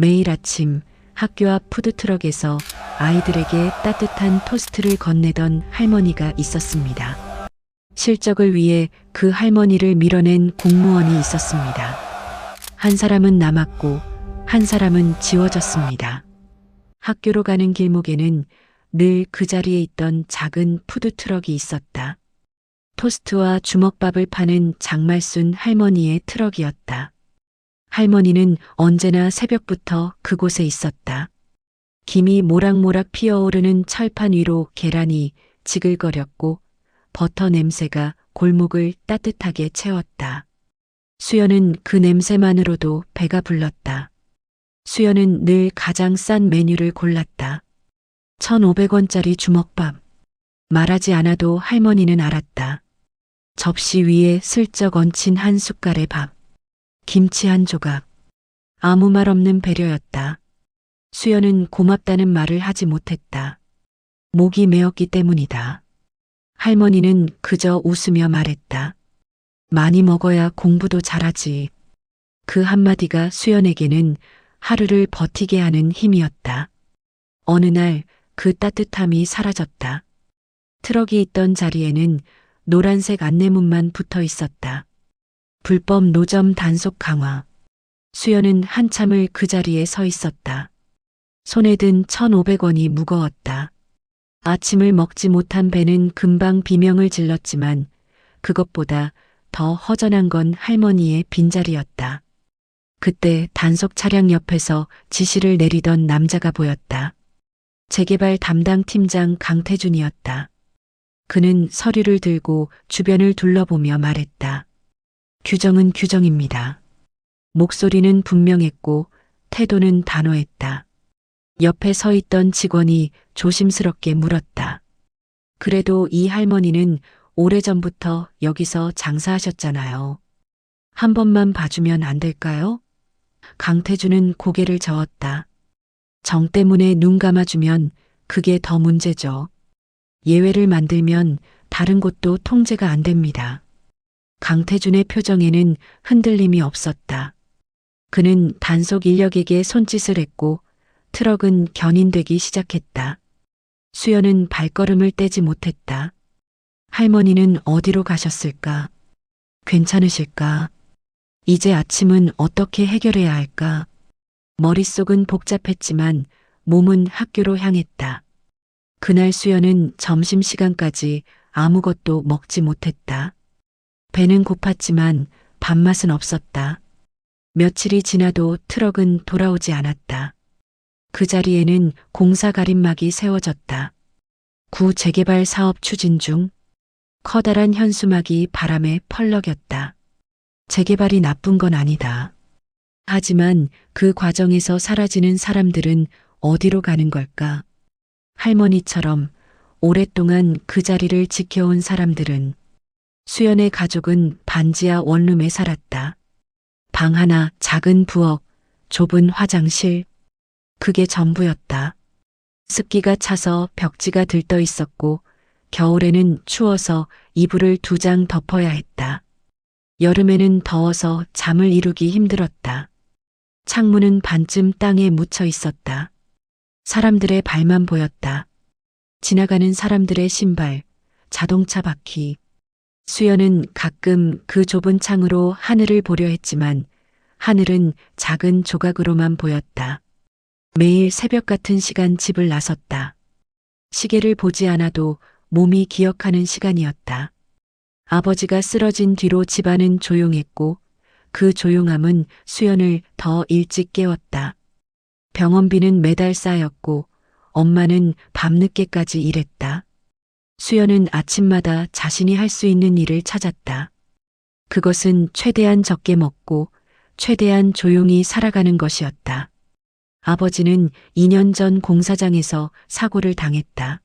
매일 아침 학교 앞 푸드트럭에서 아이들에게 따뜻한 토스트를 건네던 할머니가 있었습니다. 실적을 위해 그 할머니를 밀어낸 공무원이 있었습니다. 한 사람은 남았고 한 사람은 지워졌습니다. 학교로 가는 길목에는 늘 그 자리에 있던 작은 푸드트럭이 있었다. 토스트와 주먹밥을 파는 장말순 할머니의 트럭이었다. 할머니는 언제나 새벽부터 그곳에 있었다. 김이 모락모락 피어오르는 철판 위로 계란이 지글거렸고 버터 냄새가 골목을 따뜻하게 채웠다. 수연은 그 냄새만으로도 배가 불렀다. 수연은 늘 가장 싼 메뉴를 골랐다. 1,500원짜리 주먹밥. 말하지 않아도 할머니는 알았다. 접시 위에 슬쩍 얹힌 한 숟갈의 밥. 김치 한 조각. 아무 말 없는 배려였다. 수연은 고맙다는 말을 하지 못했다. 목이 메었기 때문이다. 할머니는 그저 웃으며 말했다. 많이 먹어야 공부도 잘하지. 그 한마디가 수연에게는 하루를 버티게 하는 힘이었다. 어느 날 그 따뜻함이 사라졌다. 트럭이 있던 자리에는 노란색 안내문만 붙어 있었다. 불법 노점 단속 강화. 수연은 한참을 그 자리에 서 있었다. 손에 든 1,500원이 무거웠다. 아침을 먹지 못한 배는 금방 비명을 질렀지만 그것보다 더 허전한 건 할머니의 빈자리였다. 그때 단속 차량 옆에서 지시를 내리던 남자가 보였다. 재개발 담당 팀장 강태준이었다. 그는 서류를 들고 주변을 둘러보며 말했다. 규정은 규정입니다. 목소리는 분명했고 태도는 단호했다. 옆에 서 있던 직원이 조심스럽게 물었다. 그래도 이 할머니는 오래전부터 여기서 장사하셨잖아요. 한 번만 봐주면 안 될까요? 강태준은 고개를 저었다. 정 때문에 눈 감아주면 그게 더 문제죠. 예외를 만들면 다른 곳도 통제가 안 됩니다. 강태준의 표정에는 흔들림이 없었다. 그는 단속 인력에게 손짓을 했고 트럭은 견인되기 시작했다. 수연은 발걸음을 떼지 못했다. 할머니는 어디로 가셨을까? 괜찮으실까? 이제 아침은 어떻게 해결해야 할까? 머릿속은 복잡했지만 몸은 학교로 향했다. 그날 수연은 점심시간까지 아무것도 먹지 못했다. 배는 고팠지만 밥맛은 없었다. 며칠이 지나도 트럭은 돌아오지 않았다. 그 자리에는 공사 가림막이 세워졌다. 구 재개발 사업 추진 중. 커다란 현수막이 바람에 펄럭였다. 재개발이 나쁜 건 아니다. 하지만 그 과정에서 사라지는 사람들은 어디로 가는 걸까? 할머니처럼 오랫동안 그 자리를 지켜온 사람들은. 수연의 가족은 반지하 원룸에 살았다. 방 하나, 작은 부엌, 좁은 화장실. 그게 전부였다. 습기가 차서 벽지가 들떠 있었고 겨울에는 추워서 이불을 2장 덮어야 했다. 여름에는 더워서 잠을 이루기 힘들었다. 창문은 반쯤 땅에 묻혀 있었다. 사람들의 발만 보였다. 지나가는 사람들의 신발, 자동차 바퀴. 수연은 가끔 그 좁은 창으로 하늘을 보려 했지만 하늘은 작은 조각으로만 보였다. 매일 새벽 같은 시간 집을 나섰다. 시계를 보지 않아도 몸이 기억하는 시간이었다. 아버지가 쓰러진 뒤로 집안은 조용했고 그 조용함은 수연을 더 일찍 깨웠다. 병원비는 매달 쌓였고 엄마는 밤늦게까지 일했다. 수연은 아침마다 자신이 할 수 있는 일을 찾았다. 그것은 최대한 적게 먹고 최대한 조용히 살아가는 것이었다. 아버지는 2년 전 공사장에서 사고를 당했다.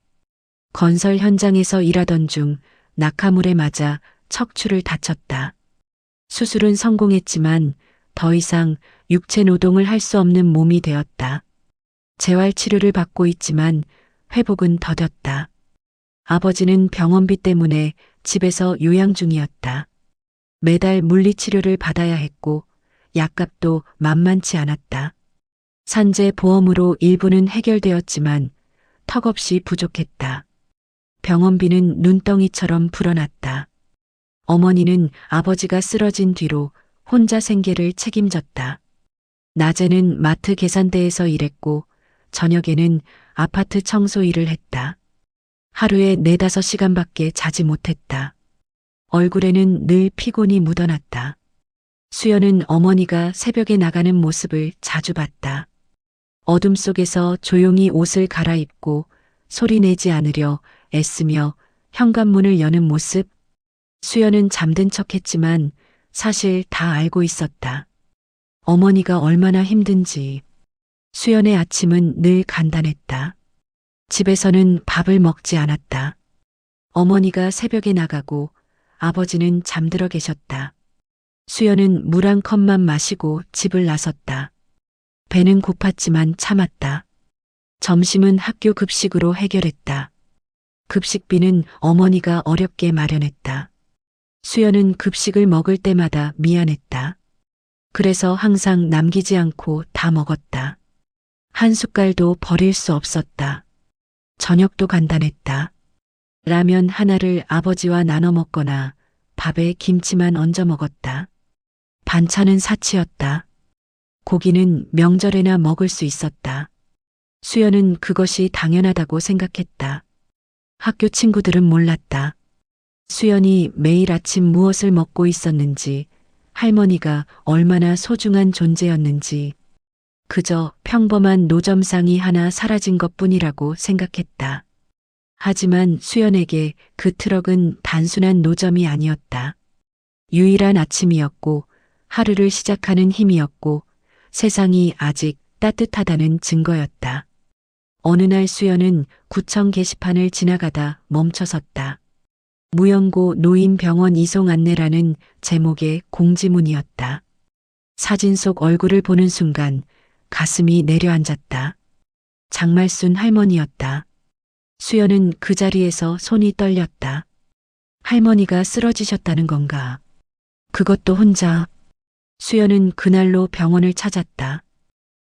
건설 현장에서 일하던 중 낙하물에 맞아 척추를 다쳤다. 수술은 성공했지만 더 이상 육체 노동을 할 수 없는 몸이 되었다. 재활 치료를 받고 있지만 회복은 더뎠다. 아버지는 병원비 때문에 집에서 요양 중이었다. 매달 물리치료를 받아야 했고 약값도 만만치 않았다. 산재 보험으로 일부는 해결되었지만 턱없이 부족했다. 병원비는 눈덩이처럼 불어났다. 어머니는 아버지가 쓰러진 뒤로 혼자 생계를 책임졌다. 낮에는 마트 계산대에서 일했고 저녁에는 아파트 청소 일을 했다. 하루에 4~5시간밖에 자지 못했다. 얼굴에는 늘 피곤이 묻어났다. 수연은 어머니가 새벽에 나가는 모습을 자주 봤다. 어둠 속에서 조용히 옷을 갈아입고 소리내지 않으려 애쓰며 현관문을 여는 모습. 수연은 잠든 척했지만 사실 다 알고 있었다. 어머니가 얼마나 힘든지. 수연의 아침은 늘 간단했다. 집에서는 밥을 먹지 않았다. 어머니가 새벽에 나가고 아버지는 잠들어 계셨다. 수연은 물 한 컵만 마시고 집을 나섰다. 배는 고팠지만 참았다. 점심은 학교 급식으로 해결했다. 급식비는 어머니가 어렵게 마련했다. 수연은 급식을 먹을 때마다 미안했다. 그래서 항상 남기지 않고 다 먹었다. 한 숟갈도 버릴 수 없었다. 저녁도 간단했다. 라면 하나를 아버지와 나눠 먹거나 밥에 김치만 얹어 먹었다. 반찬은 사치였다. 고기는 명절에나 먹을 수 있었다. 수연은 그것이 당연하다고 생각했다. 학교 친구들은 몰랐다. 수연이 매일 아침 무엇을 먹고 있었는지, 할머니가 얼마나 소중한 존재였는지, 그저 평범한 노점상이 하나 사라진 것뿐이라고 생각했다. 하지만 수연에게 그 트럭은 단순한 노점이 아니었다. 유일한 아침이었고, 하루를 시작하는 힘이었고, 세상이 아직 따뜻하다는 증거였다. 어느 날 수연은 구청 게시판을 지나가다 멈춰섰다. 무연고 노인병원 이송 안내라는 제목의 공지문이었다. 사진 속 얼굴을 보는 순간 가슴이 내려앉았다. 장말순 할머니였다. 수연은 그 자리에서 손이 떨렸다. 할머니가 쓰러지셨다는 건가? 그것도 혼자. 수연은 그날로 병원을 찾았다.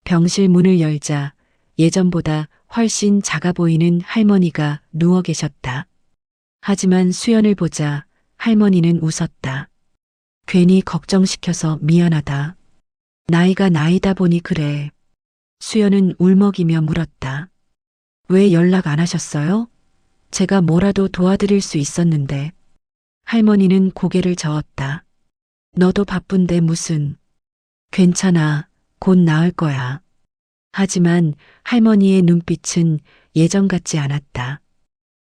병실 문을 열자 예전보다 훨씬 작아 보이는 할머니가 누워 계셨다. 하지만 수연을 보자 할머니는 웃었다. 괜히 걱정시켜서 미안하다. 나이가 나이다 보니 그래. 수연은 울먹이며 물었다. 왜 연락 안 하셨어요? 제가 뭐라도 도와드릴 수 있었는데. 할머니는 고개를 저었다. 너도 바쁜데 무슨. 괜찮아. 곧 나을 거야. 하지만 할머니의 눈빛은 예전 같지 않았다.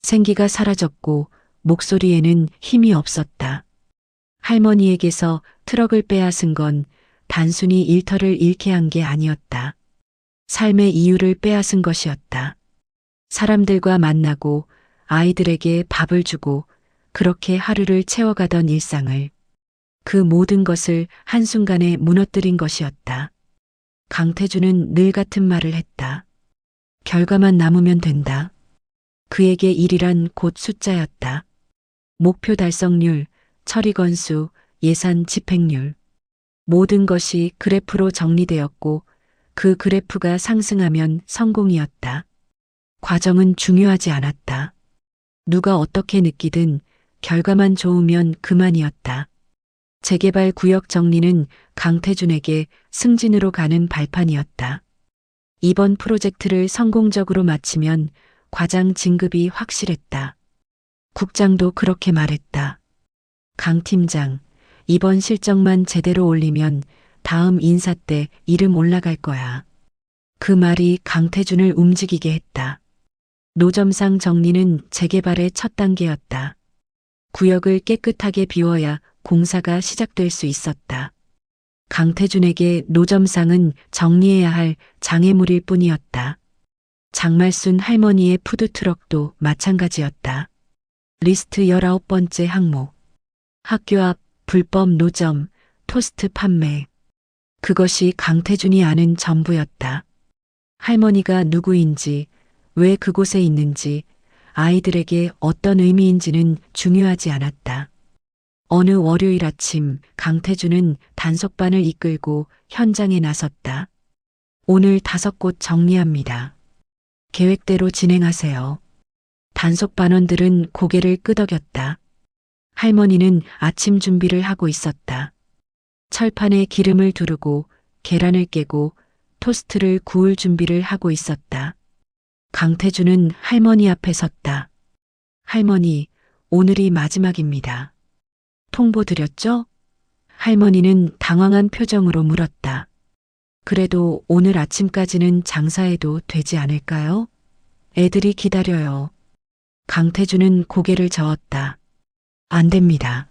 생기가 사라졌고 목소리에는 힘이 없었다. 할머니에게서 트럭을 빼앗은 건 단순히 일터를 잃게 한 게 아니었다. 삶의 이유를 빼앗은 것이었다. 사람들과 만나고 아이들에게 밥을 주고 그렇게 하루를 채워가던 일상을, 그 모든 것을 한순간에 무너뜨린 것이었다. 강태주는 늘 같은 말을 했다. 결과만 남으면 된다. 그에게 일이란 곧 숫자였다. 목표 달성률, 처리 건수, 예산 집행률. 모든 것이 그래프로 정리되었고 그 그래프가 상승하면 성공이었다. 과정은 중요하지 않았다. 누가 어떻게 느끼든 결과만 좋으면 그만이었다. 재개발 구역 정리는 강태준에게 승진으로 가는 발판이었다. 이번 프로젝트를 성공적으로 마치면 과장 진급이 확실했다. 국장도 그렇게 말했다. 강 팀장, 이번 실적만 제대로 올리면 다음 인사 때 이름 올라갈 거야. 그 말이 강태준을 움직이게 했다. 노점상 정리는 재개발의 첫 단계였다. 구역을 깨끗하게 비워야 공사가 시작될 수 있었다. 강태준에게 노점상은 정리해야 할 장애물일 뿐이었다. 장말순 할머니의 푸드트럭도 마찬가지였다. 리스트 19번째 항목. 학교 앞 불법 노점, 토스트 판매. 그것이 강태준이 아는 전부였다. 할머니가 누구인지, 왜 그곳에 있는지, 아이들에게 어떤 의미인지는 중요하지 않았다. 어느 월요일 아침 강태준은 단속반을 이끌고 현장에 나섰다. 오늘 5곳 정리합니다. 계획대로 진행하세요. 단속 반원들은 고개를 끄덕였다. 할머니는 아침 준비를 하고 있었다. 철판에 기름을 두르고 계란을 깨고 토스트를 구울 준비를 하고 있었다. 강태주는 할머니 앞에 섰다. 할머니, 오늘이 마지막입니다. 통보 드렸죠? 할머니는 당황한 표정으로 물었다. 그래도 오늘 아침까지는 장사해도 되지 않을까요? 애들이 기다려요. 강태주는 고개를 저었다. 안 됩니다.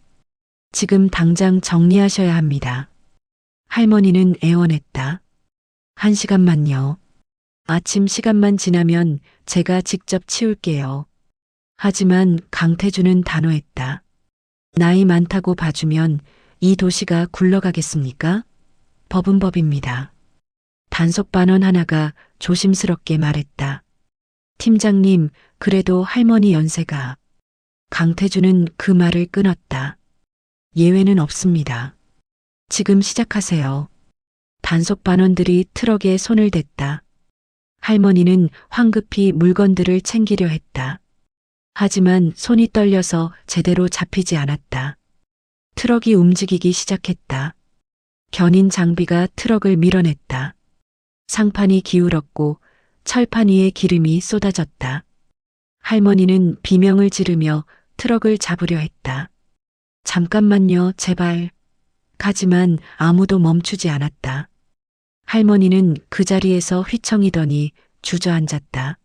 지금 당장 정리하셔야 합니다. 할머니는 애원했다. 1시간만요. 아침 시간만 지나면 제가 직접 치울게요. 하지만 강태주는 단호했다. 나이 많다고 봐주면 이 도시가 굴러가겠습니까? 법은 법입니다. 단속 반원 하나가 조심스럽게 말했다. 팀장님, 그래도 할머니 연세가. 강태주는 그 말을 끊었다. 예외는 없습니다. 지금 시작하세요. 단속 반원들이 트럭에 손을 댔다. 할머니는 황급히 물건들을 챙기려 했다. 하지만 손이 떨려서 제대로 잡히지 않았다. 트럭이 움직이기 시작했다. 견인 장비가 트럭을 밀어냈다. 상판이 기울었고 철판 위에 기름이 쏟아졌다. 할머니는 비명을 지르며 트럭을 잡으려 했다. 잠깐만요, 제발. 하지만 아무도 멈추지 않았다. 할머니는 그 자리에서 휘청이더니 주저앉았다.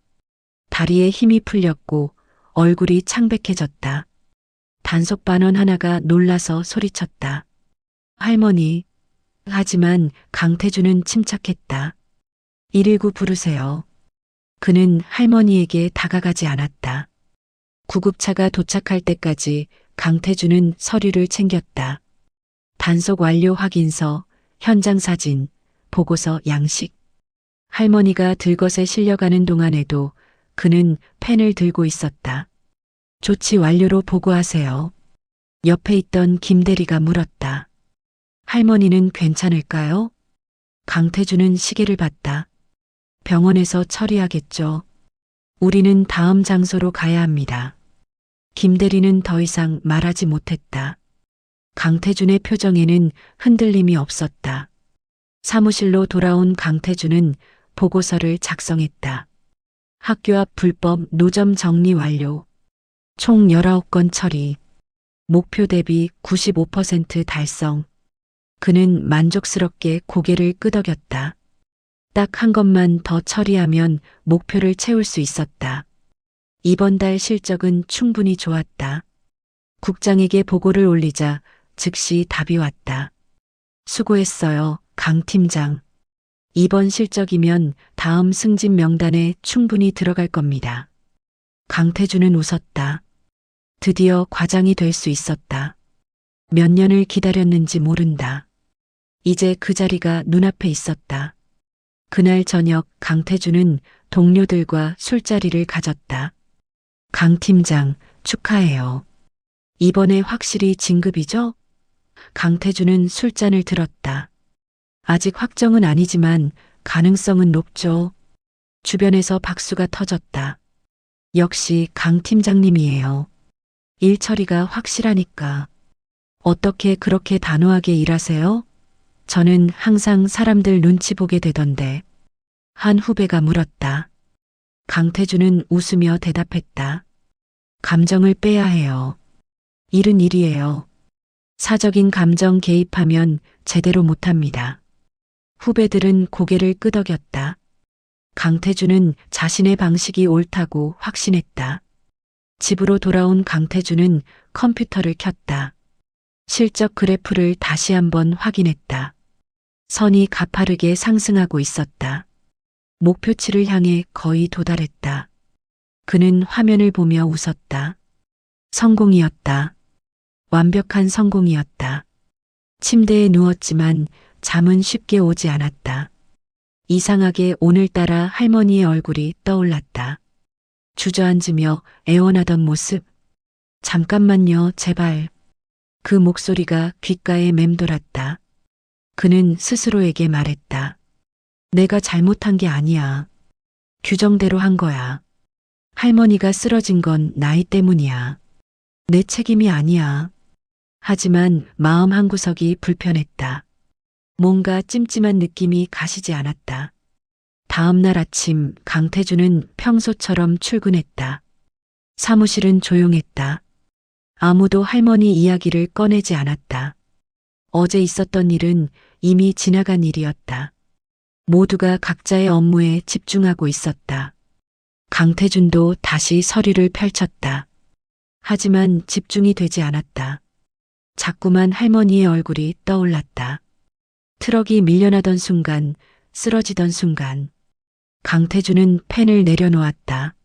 다리에 힘이 풀렸고 얼굴이 창백해졌다. 단속 반원 하나가 놀라서 소리쳤다. 할머니. 하지만 강태주는 침착했다. 119 부르세요. 그는 할머니에게 다가가지 않았다. 구급차가 도착할 때까지 강태주는 서류를 챙겼다. 단속 완료 확인서, 현장 사진, 보고서 양식. 할머니가 들것에 실려가는 동안에도 그는 펜을 들고 있었다. 조치 완료로 보고하세요. 옆에 있던 김대리가 물었다. 할머니는 괜찮을까요? 강태주는 시계를 봤다. 병원에서 처리하겠죠. 우리는 다음 장소로 가야 합니다. 김대리는 더 이상 말하지 못했다. 강태준의 표정에는 흔들림이 없었다. 사무실로 돌아온 강태준은 보고서를 작성했다. 학교 앞 불법 노점 정리 완료. 총 19건 처리. 목표 대비 95% 달성. 그는 만족스럽게 고개를 끄덕였다. 딱 한 것만 더 처리하면 목표를 채울 수 있었다. 이번 달 실적은 충분히 좋았다. 국장에게 보고를 올리자 즉시 답이 왔다. 수고했어요, 강 팀장. 이번 실적이면 다음 승진 명단에 충분히 들어갈 겁니다. 강태준은 웃었다. 드디어 과장이 될 수 있었다. 몇 년을 기다렸는지 모른다. 이제 그 자리가 눈앞에 있었다. 그날 저녁 강태준은 동료들과 술자리를 가졌다. 강 팀장, 축하해요. 이번에 확실히 진급이죠? 강태준은 술잔을 들었다. 아직 확정은 아니지만 가능성은 높죠. 주변에서 박수가 터졌다. 역시 강 팀장님이에요. 일 처리가 확실하니까. 어떻게 그렇게 단호하게 일하세요? 저는 항상 사람들 눈치 보게 되던데. 한 후배가 물었다. 강태준은 웃으며 대답했다. 감정을 빼야 해요. 일은 일이에요. 사적인 감정 개입하면 제대로 못합니다. 후배들은 고개를 끄덕였다. 강태준은 자신의 방식이 옳다고 확신했다. 집으로 돌아온 강태준은 컴퓨터를 켰다. 실적 그래프를 다시 한번 확인했다. 선이 가파르게 상승하고 있었다. 목표치를 향해 거의 도달했다. 그는 화면을 보며 웃었다. 성공이었다. 완벽한 성공이었다. 침대에 누웠지만 잠은 쉽게 오지 않았다. 이상하게 오늘따라 할머니의 얼굴이 떠올랐다. 주저앉으며 애원하던 모습. 잠깐만요, 제발. 그 목소리가 귓가에 맴돌았다. 그는 스스로에게 말했다. 내가 잘못한 게 아니야. 규정대로 한 거야. 할머니가 쓰러진 건 나이 때문이야. 내 책임이 아니야. 하지만 마음 한구석이 불편했다. 뭔가 찜찜한 느낌이 가시지 않았다. 다음 날 아침 강태주는 평소처럼 출근했다. 사무실은 조용했다. 아무도 할머니 이야기를 꺼내지 않았다. 어제 있었던 일은 이미 지나간 일이었다. 모두가 각자의 업무에 집중하고 있었다. 강태준도 다시 서류를 펼쳤다. 하지만 집중이 되지 않았다. 자꾸만 할머니의 얼굴이 떠올랐다. 트럭이 밀려나던 순간, 쓰러지던 순간. 강태준은 펜을 내려놓았다.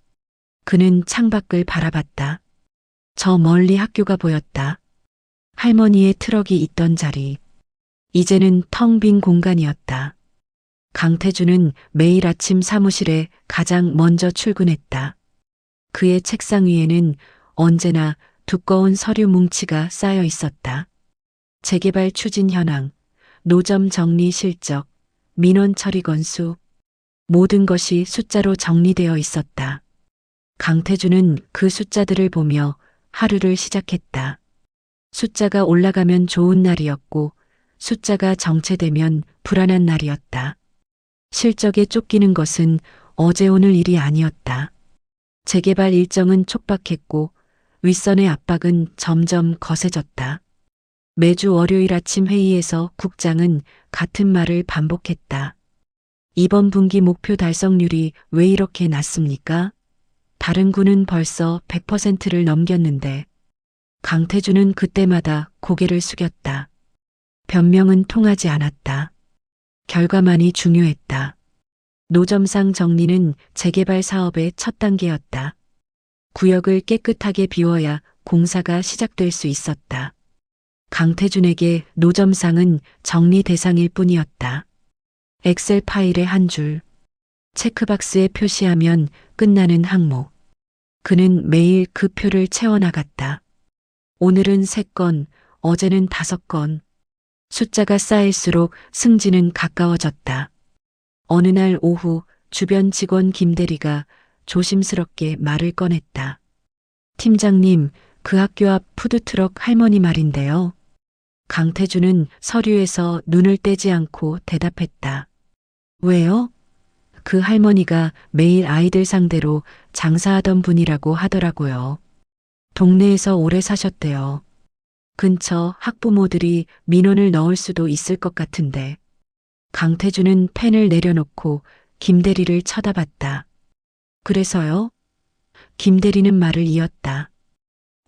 그는 창밖을 바라봤다. 저 멀리 학교가 보였다. 할머니의 트럭이 있던 자리. 이제는 텅 빈 공간이었다. 강태준은 매일 아침 사무실에 가장 먼저 출근했다. 그의 책상 위에는 언제나 두꺼운 서류 뭉치가 쌓여 있었다. 재개발 추진 현황, 노점 정리 실적, 민원 처리 건수, 모든 것이 숫자로 정리되어 있었다. 강태준은 그 숫자들을 보며 하루를 시작했다. 숫자가 올라가면 좋은 날이었고 숫자가 정체되면 불안한 날이었다. 실적에 쫓기는 것은 어제 오늘 일이 아니었다. 재개발 일정은 촉박했고 윗선의 압박은 점점 거세졌다. 매주 월요일 아침 회의에서 국장은 같은 말을 반복했다. 이번 분기 목표 달성률이 왜 이렇게 낮습니까? 다른 구는 벌써 100%를 넘겼는데. 강태준은 그때마다 고개를 숙였다. 변명은 통하지 않았다. 결과만이 중요했다. 노점상 정리는 재개발 사업의 첫 단계였다. 구역을 깨끗하게 비워야 공사가 시작될 수 있었다. 강태준에게 노점상은 정리 대상일 뿐이었다. 엑셀 파일의 한 줄, 체크박스에 표시하면 끝나는 항목. 그는 매일 그 표를 채워나갔다. 오늘은 3건, 어제는 5건. 숫자가 쌓일수록 승진은 가까워졌다. 어느 날 오후 주변 직원 김대리가 조심스럽게 말을 꺼냈다. 팀장님, 그 학교 앞 푸드트럭 할머니 말인데요. 강태준은 서류에서 눈을 떼지 않고 대답했다. 왜요? 그 할머니가 매일 아이들 상대로 장사하던 분이라고 하더라고요. 동네에서 오래 사셨대요. 근처 학부모들이 민원을 넣을 수도 있을 것 같은데. 강태준은 펜을 내려놓고 김대리를 쳐다봤다. 그래서요? 김대리는 말을 이었다.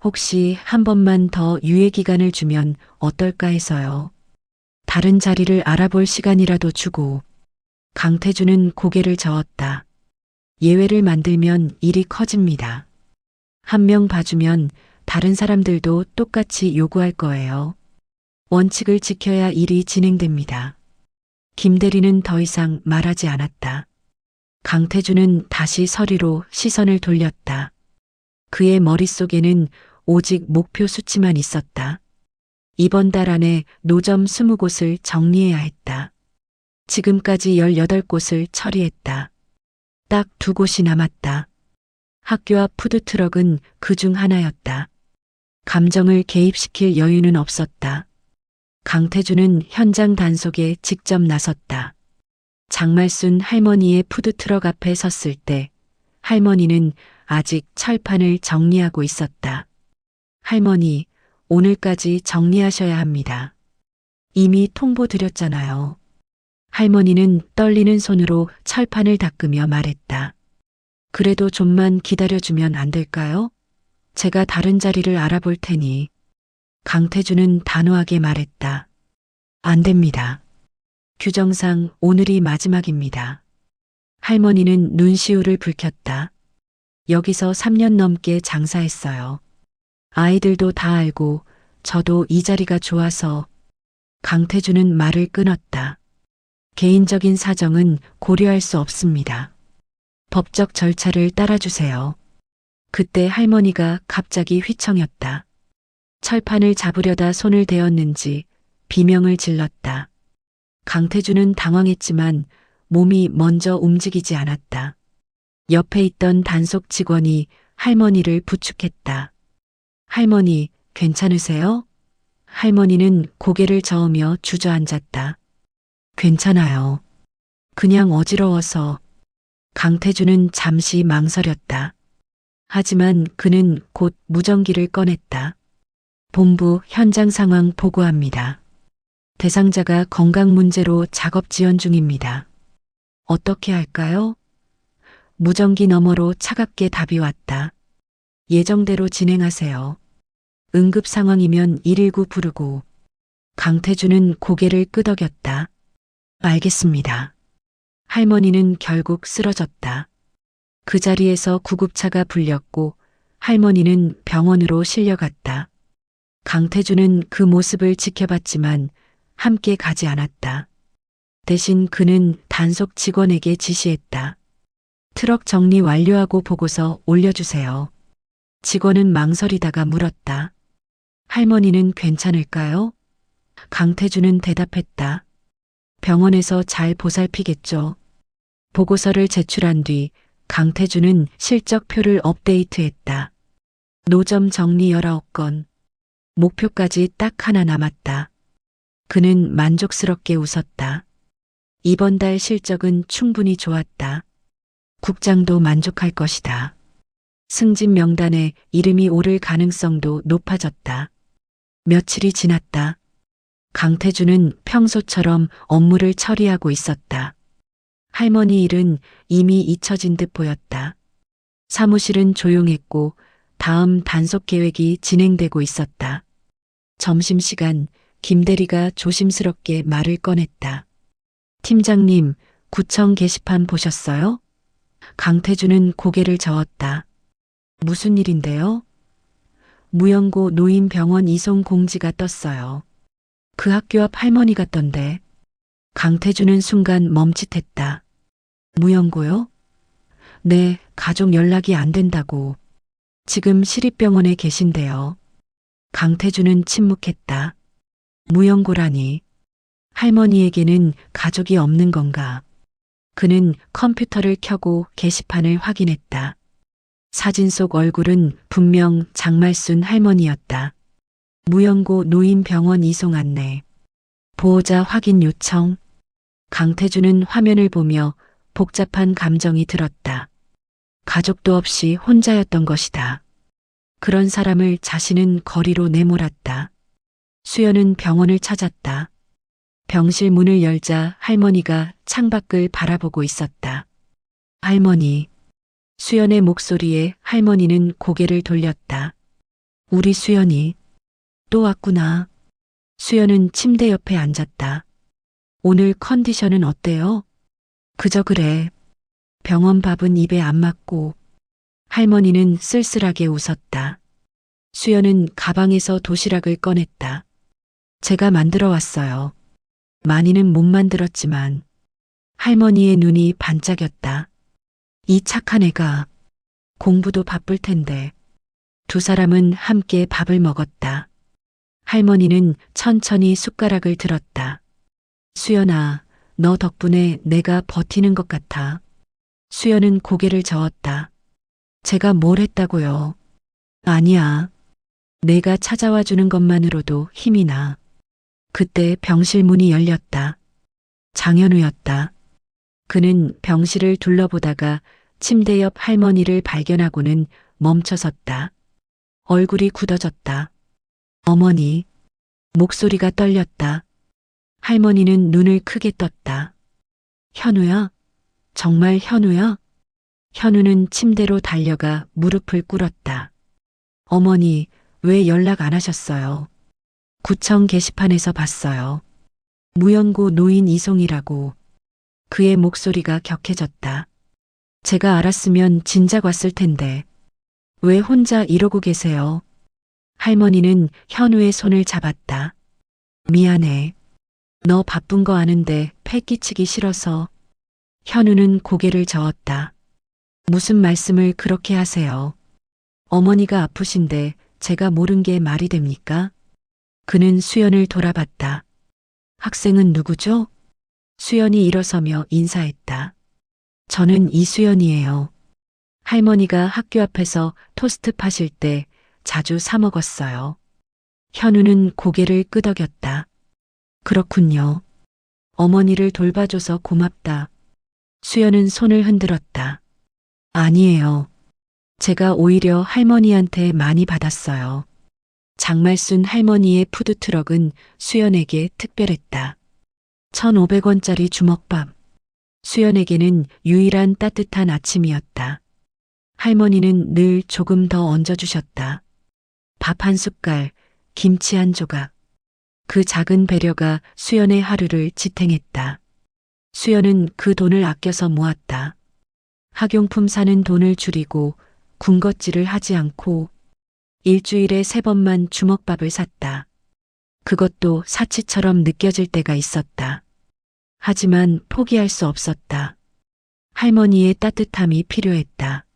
혹시 한 번만 더 유예 기간을 주면 어떨까 해서요. 다른 자리를 알아볼 시간이라도 주고. 강태준은 고개를 저었다. 예외를 만들면 일이 커집니다. 한 명 봐주면 다른 사람들도 똑같이 요구할 거예요. 원칙을 지켜야 일이 진행됩니다. 김대리는 더 이상 말하지 않았다. 강태준은 다시 서류로 시선을 돌렸다. 그의 머릿속에는 오직 목표 수치만 있었다. 이번 달 안에 노점 20곳을 정리해야 했다. 지금까지 18곳을 처리했다. 딱 2곳이 남았다. 학교 앞 푸드트럭은 그 중 하나였다. 감정을 개입시킬 여유는 없었다. 강태준은 현장 단속에 직접 나섰다. 장말순 할머니의 푸드트럭 앞에 섰을 때 할머니는 아직 철판을 정리하고 있었다. 할머니, 오늘까지 정리하셔야 합니다. 이미 통보드렸잖아요. 할머니는 떨리는 손으로 철판을 닦으며 말했다. 그래도 좀만 기다려주면 안 될까요? 제가 다른 자리를 알아볼 테니. 강태준은 단호하게 말했다. 안 됩니다. 규정상 오늘이 마지막입니다. 할머니는 눈시울을 붉혔다. 여기서 3년 넘게 장사했어요. 아이들도 다 알고 저도 이 자리가 좋아서. 강태준은 말을 끊었다. 개인적인 사정은 고려할 수 없습니다. 법적 절차를 따라주세요. 그때 할머니가 갑자기 휘청였다. 철판을 잡으려다 손을 대었는지 비명을 질렀다. 강태준은 당황했지만 몸이 먼저 움직이지 않았다. 옆에 있던 단속 직원이 할머니를 부축했다. 할머니, 괜찮으세요? 할머니는 고개를 저으며 주저앉았다. 괜찮아요. 그냥 어지러워서. 강태주는 잠시 망설였다. 하지만 그는 곧 무전기를 꺼냈다. 본부 현장 상황 보고합니다. 대상자가 건강 문제로 작업 지연 중입니다. 어떻게 할까요? 무전기 너머로 차갑게 답이 왔다. 예정대로 진행하세요. 응급 상황이면 119 부르고. 강태주는 고개를 끄덕였다. 알겠습니다. 할머니는 결국 쓰러졌다. 그 자리에서 구급차가 불렸고 할머니는 병원으로 실려갔다. 강태주는 그 모습을 지켜봤지만 함께 가지 않았다. 대신 그는 단속 직원에게 지시했다. 트럭 정리 완료하고 보고서 올려주세요. 직원은 망설이다가 물었다. 할머니는 괜찮을까요? 강태주는 대답했다. 병원에서 잘 보살피겠죠. 보고서를 제출한 뒤 강태주는 실적표를 업데이트했다. 노점 정리 19건. 목표까지 딱 하나 남았다. 그는 만족스럽게 웃었다. 이번 달 실적은 충분히 좋았다. 국장도 만족할 것이다. 승진 명단에 이름이 오를 가능성도 높아졌다. 며칠이 지났다. 강태주는 평소처럼 업무를 처리하고 있었다. 할머니 일은 이미 잊혀진 듯 보였다. 사무실은 조용했고 다음 단속 계획이 진행되고 있었다. 점심시간 김 대리가 조심스럽게 말을 꺼냈다. 팀장님, 구청 게시판 보셨어요? 강태주는 고개를 저었다. 무슨 일인데요? 무연고 노인병원 이송 공지가 떴어요. 그 학교 앞 할머니 같던데. 강태주는 순간 멈칫했다. 무연고요? 네, 가족 연락이 안 된다고. 지금 시립병원에 계신데요. 강태주는 침묵했다. 무연고라니. 할머니에게는 가족이 없는 건가? 그는 컴퓨터를 켜고 게시판을 확인했다. 사진 속 얼굴은 분명 장말순 할머니였다. 무연고 노인병원 이송 안내. 보호자 확인 요청. 강태주는 화면을 보며 복잡한 감정이 들었다. 가족도 없이 혼자였던 것이다. 그런 사람을 자신은 거리로 내몰았다. 수연은 병원을 찾았다. 병실 문을 열자 할머니가 창밖을 바라보고 있었다. 할머니. 수연의 목소리에 할머니는 고개를 돌렸다. 우리 수연이 또 왔구나. 수연은 침대 옆에 앉았다. 오늘 컨디션은 어때요? 그저 그래. 병원 밥은 입에 안 맞고. 할머니는 쓸쓸하게 웃었다. 수연은 가방에서 도시락을 꺼냈다. 제가 만들어 왔어요. 많이는 못 만들었지만. 할머니의 눈이 반짝였다. 이 착한 애가 공부도 바쁠 텐데. 두 사람은 함께 밥을 먹었다. 할머니는 천천히 숟가락을 들었다. 수연아, 너 덕분에 내가 버티는 것 같아. 수연은 고개를 저었다. 제가 뭘 했다고요? 아니야. 내가 찾아와 주는 것만으로도 힘이 나. 그때 병실 문이 열렸다. 장현우였다. 그는 병실을 둘러보다가 침대 옆 할머니를 발견하고는 멈춰섰다. 얼굴이 굳어졌다. 어머니. 목소리가 떨렸다. 할머니는 눈을 크게 떴다. 현우야? 정말 현우야? 현우는 침대로 달려가 무릎을 꿇었다. 어머니, 왜 연락 안 하셨어요? 구청 게시판에서 봤어요. 무연고 노인 이송이라고. 그의 목소리가 격해졌다. 제가 알았으면 진작 왔을 텐데. 왜 혼자 이러고 계세요? 할머니는 현우의 손을 잡았다. 미안해. 너 바쁜 거 아는데 패 끼치기 싫어서. 현우는 고개를 저었다. 무슨 말씀을 그렇게 하세요? 어머니가 아프신데 제가 모른 게 말이 됩니까? 그는 수연을 돌아봤다. 학생은 누구죠? 수연이 일어서며 인사했다. 저는 이수연이에요. 할머니가 학교 앞에서 토스트 파실 때 자주 사 먹었어요. 현우는 고개를 끄덕였다. 그렇군요. 어머니를 돌봐줘서 고맙다. 수연은 손을 흔들었다. 아니에요. 제가 오히려 할머니한테 많이 받았어요. 장말순 할머니의 푸드트럭은 수연에게 특별했다. 1,500원짜리 주먹밥. 수연에게는 유일한 따뜻한 아침이었다. 할머니는 늘 조금 더 얹어주셨다. 밥 한 숟갈, 김치 한 조각. 그 작은 배려가 수연의 하루를 지탱했다. 수연은 그 돈을 아껴서 모았다. 학용품 사는 돈을 줄이고 군것질을 하지 않고 일주일에 3번만 주먹밥을 샀다. 그것도 사치처럼 느껴질 때가 있었다. 하지만 포기할 수 없었다. 할머니의 따뜻함이 필요했다.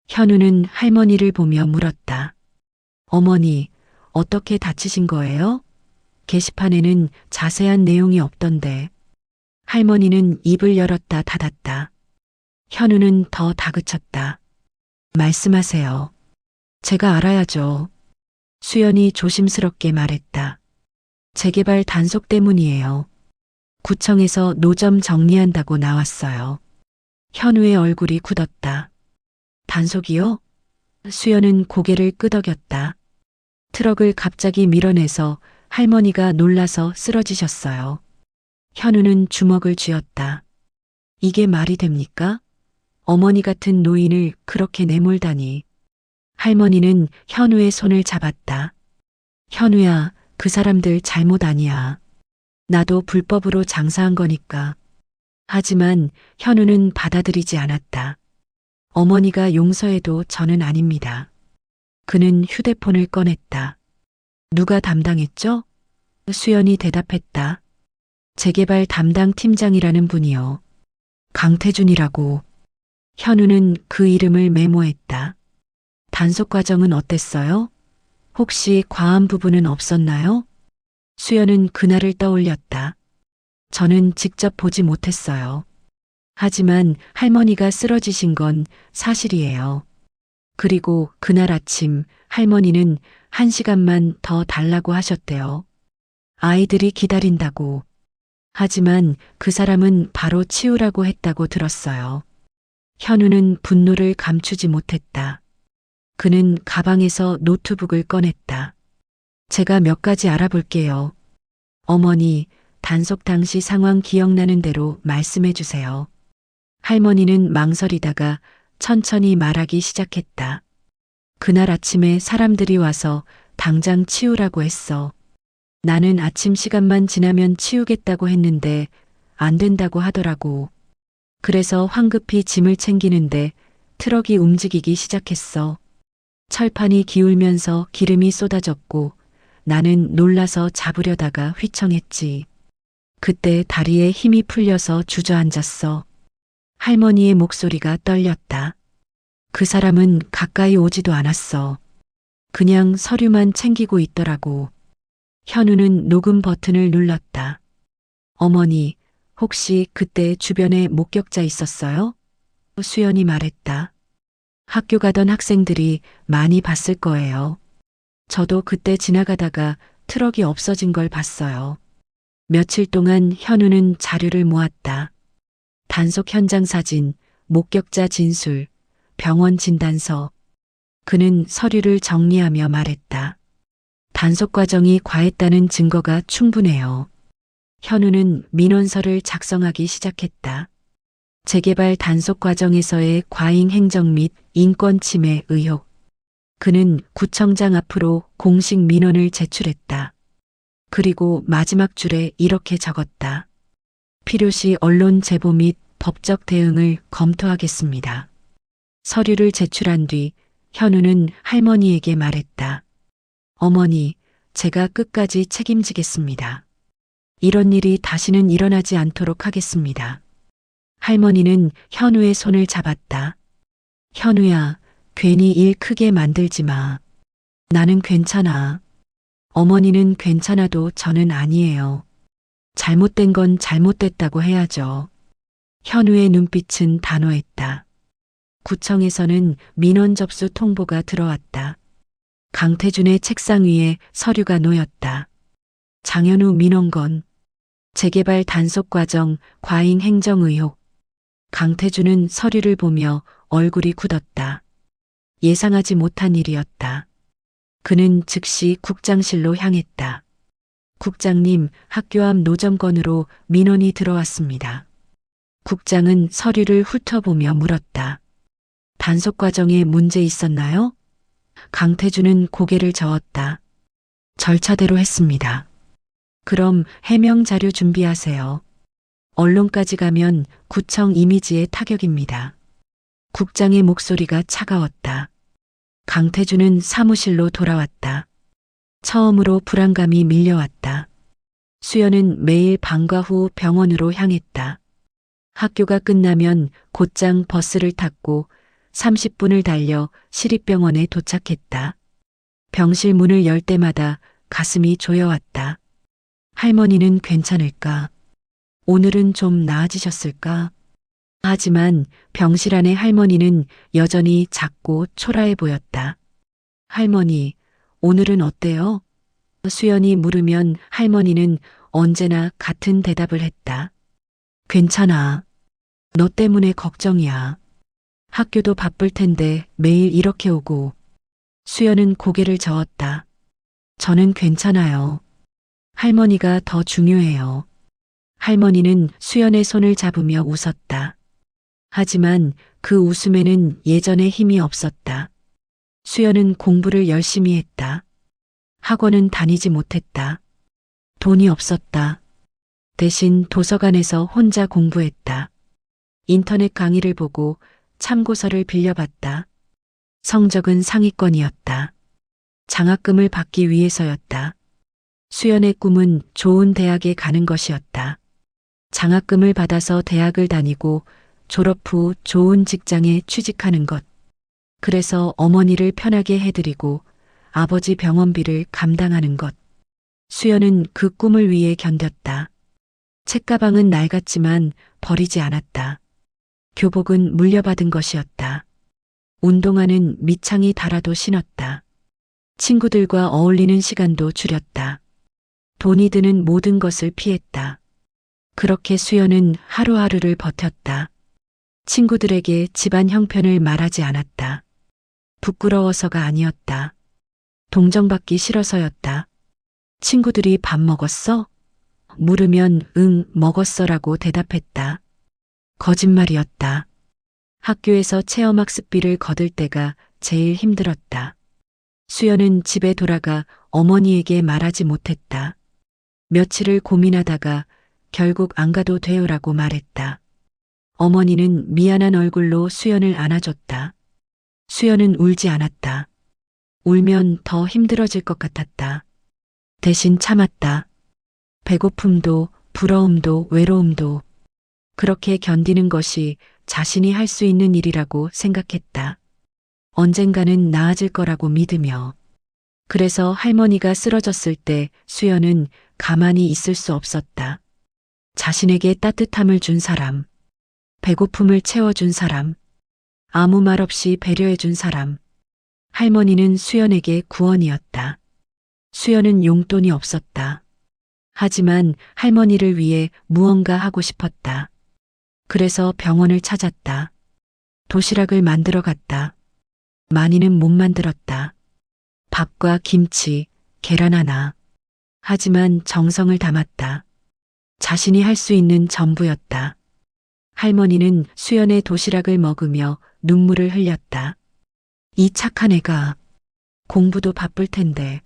현우는 할머니를 보며 물었다. 어머니, 어떻게 다치신 거예요? 게시판에는 자세한 내용이 없던데. 할머니는 입을 열었다 닫았다. 현우는 더 다그쳤다. 말씀하세요. 제가 알아야죠. 수연이 조심스럽게 말했다. 재개발 단속 때문이에요. 구청에서 노점 정리한다고 나왔어요. 현우의 얼굴이 굳었다. 단속이요? 수연은 고개를 끄덕였다. 트럭을 갑자기 밀어내서 할머니가 놀라서 쓰러지셨어요. 현우는 주먹을 쥐었다. 이게 말이 됩니까? 어머니 같은 노인을 그렇게 내몰다니. 할머니는 현우의 손을 잡았다. 현우야, 그 사람들 잘못 아니야. 나도 불법으로 장사한 거니까. 하지만 현우는 받아들이지 않았다. 어머니가 용서해도 저는 아닙니다. 그는 휴대폰을 꺼냈다. 누가 담당했죠? 수연이 대답했다. 재개발 담당 팀장이라는 분이요. 강태준이라고. 현우는 그 이름을 메모했다. 단속 과정은 어땠어요? 혹시 과한 부분은 없었나요? 수연은 그날을 떠올렸다. 저는 직접 보지 못했어요. 하지만 할머니가 쓰러지신 건 사실이에요. 그리고 그날 아침 할머니는 1시간만 더 달라고 하셨대요. 아이들이 기다린다고. 하지만 그 사람은 바로 치우라고 했다고 들었어요. 현우는 분노를 감추지 못했다. 그는 가방에서 노트북을 꺼냈다. 제가 몇 가지 알아볼게요. 어머니, 단속 당시 상황 기억나는 대로 말씀해 주세요. 할머니는 망설이다가 천천히 말하기 시작했다. 그날 아침에 사람들이 와서 당장 치우라고 했어. 나는 아침 시간만 지나면 치우겠다고 했는데 안 된다고 하더라고. 그래서 황급히 짐을 챙기는데 트럭이 움직이기 시작했어. 철판이 기울면서 기름이 쏟아졌고 나는 놀라서 잡으려다가 휘청했지. 그때 다리에 힘이 풀려서 주저앉았어. 할머니의 목소리가 떨렸다. 그 사람은 가까이 오지도 않았어. 그냥 서류만 챙기고 있더라고. 현우는 녹음 버튼을 눌렀다. 어머니, 혹시 그때 주변에 목격자 있었어요? 수연이 말했다. 학교 가던 학생들이 많이 봤을 거예요. 저도 그때 지나가다가 트럭이 없어진 걸 봤어요. 며칠 동안 현우는 자료를 모았다. 단속 현장 사진, 목격자 진술, 병원 진단서. 그는 서류를 정리하며 말했다. 단속 과정이 과했다는 증거가 충분해요. 현우는 민원서를 작성하기 시작했다. 재개발 단속 과정에서의 과잉 행정 및 인권 침해 의혹. 그는 구청장 앞으로 공식 민원을 제출했다. 그리고 마지막 줄에 이렇게 적었다. 필요시 언론 제보 및 법적 대응을 검토하겠습니다. 서류를 제출한 뒤 현우는 할머니에게 말했다. 어머니, 제가 끝까지 책임지겠습니다. 이런 일이 다시는 일어나지 않도록 하겠습니다. 할머니는 현우의 손을 잡았다. 현우야, 괜히 일 크게 만들지 마. 나는 괜찮아. 어머니는 괜찮아도 저는 아니에요. 잘못된 건 잘못됐다고 해야죠. 현우의 눈빛은 단호했다. 구청에서는 민원 접수 통보가 들어왔다. 강태준의 책상 위에 서류가 놓였다. 장현우 민원건, 재개발 단속 과정, 과잉 행정 의혹. 강태준은 서류를 보며 얼굴이 굳었다. 예상하지 못한 일이었다. 그는 즉시 국장실로 향했다. 국장님, 학교 앞 노점건으로 민원이 들어왔습니다. 국장은 서류를 훑어보며 물었다. 단속 과정에 문제 있었나요? 강태준은 고개를 저었다. 절차대로 했습니다. 그럼 해명 자료 준비하세요. 언론까지 가면 구청 이미지에 타격입니다. 국장의 목소리가 차가웠다. 강태준은 사무실로 돌아왔다. 처음으로 불안감이 밀려왔다. 수연은 매일 방과 후 병원으로 향했다. 학교가 끝나면 곧장 버스를 탔고 30분을 달려 시립병원에 도착했다. 병실 문을 열 때마다 가슴이 조여왔다. 할머니는 괜찮을까? 오늘은 좀 나아지셨을까? 하지만 병실 안의 할머니는 여전히 작고 초라해 보였다. 할머니, 오늘은 어때요? 수연이 물으면 할머니는 언제나 같은 대답을 했다. 괜찮아. 너 때문에 걱정이야. 학교도 바쁠 텐데 매일 이렇게 오고. 수연은 고개를 저었다. 저는 괜찮아요. 할머니가 더 중요해요. 할머니는 수연의 손을 잡으며 웃었다. 하지만 그 웃음에는 예전의 힘이 없었다. 수연은 공부를 열심히 했다. 학원은 다니지 못했다. 돈이 없었다. 대신 도서관에서 혼자 공부했다. 인터넷 강의를 보고 참고서를 빌려봤다. 성적은 상위권이었다. 장학금을 받기 위해서였다. 수연의 꿈은 좋은 대학에 가는 것이었다. 장학금을 받아서 대학을 다니고 졸업 후 좋은 직장에 취직하는 것. 그래서 어머니를 편하게 해드리고 아버지 병원비를 감당하는 것. 수연은 그 꿈을 위해 견뎠다. 책가방은 낡았지만 버리지 않았다. 교복은 물려받은 것이었다. 운동화는 밑창이 닳아도 신었다. 친구들과 어울리는 시간도 줄였다. 돈이 드는 모든 것을 피했다. 그렇게 수연은 하루하루를 버텼다. 친구들에게 집안 형편을 말하지 않았다. 부끄러워서가 아니었다. 동정받기 싫어서였다. 친구들이 밥 먹었어? 물으면 응, 먹었어라고 대답했다. 거짓말이었다. 학교에서 체험학습비를 거둘 때가 제일 힘들었다. 수연은 집에 돌아가 어머니에게 말하지 못했다. 며칠을 고민하다가 결국 안 가도 돼요라고 말했다. 어머니는 미안한 얼굴로 수연을 안아줬다. 수연은 울지 않았다. 울면 더 힘들어질 것 같았다. 대신 참았다. 배고픔도, 부러움도, 외로움도. 그렇게 견디는 것이 자신이 할 수 있는 일이라고 생각했다. 언젠가는 나아질 거라고 믿으며. 그래서 할머니가 쓰러졌을 때 수연은 가만히 있을 수 없었다. 자신에게 따뜻함을 준 사람, 배고픔을 채워준 사람, 아무 말 없이 배려해준 사람. 할머니는 수연에게 구원이었다. 수연은 용돈이 없었다. 하지만 할머니를 위해 무언가 하고 싶었다. 그래서 병원을 찾았다. 도시락을 만들어 갔다. 많이는 못 만들었다. 밥과 김치, 계란 하나. 하지만 정성을 담았다. 자신이 할 수 있는 전부였다. 할머니는 수연의 도시락을 먹으며 눈물을 흘렸다. 이 착한 애가 공부도 바쁠 텐데.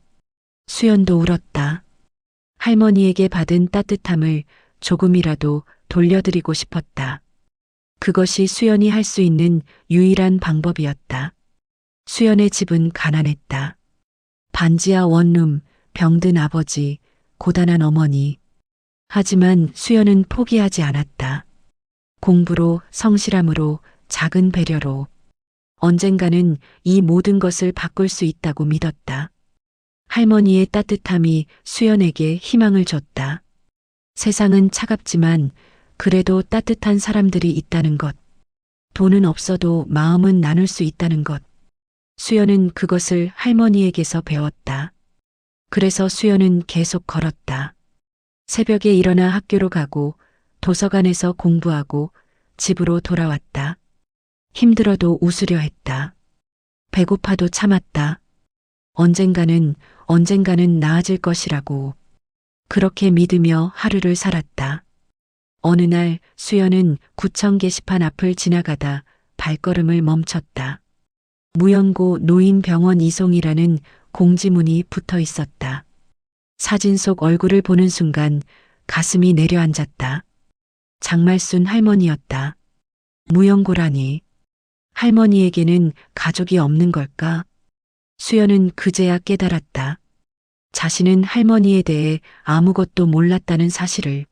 수연도 울었다. 할머니에게 받은 따뜻함을 조금이라도 돌려드리고 싶었다. 그것이 수연이 할 수 있는 유일한 방법이었다. 수연의 집은 가난했다. 반지하 원룸, 병든 아버지, 고단한 어머니. 하지만 수연은 포기하지 않았다. 공부로, 성실함으로, 작은 배려로. 언젠가는 이 모든 것을 바꿀 수 있다고 믿었다. 할머니의 따뜻함이 수연에게 희망을 줬다. 세상은 차갑지만 그래도 따뜻한 사람들이 있다는 것. 돈은 없어도 마음은 나눌 수 있다는 것. 수연은 그것을 할머니에게서 배웠다. 그래서 수연은 계속 걸었다. 새벽에 일어나 학교로 가고 도서관에서 공부하고 집으로 돌아왔다. 힘들어도 웃으려 했다. 배고파도 참았다. 언젠가는 나아질 것이라고. 그렇게 믿으며 하루를 살았다. 어느 날 수연은 구청 게시판 앞을 지나가다 발걸음을 멈췄다. 무연고 노인병원 이송이라는 공지문이 붙어 있었다. 사진 속 얼굴을 보는 순간 가슴이 내려앉았다. 장말순 할머니였다. 무연고라니. 할머니에게는 가족이 없는 걸까? 수연은 그제야 깨달았다. 자신은 할머니에 대해 아무것도 몰랐다는 사실을.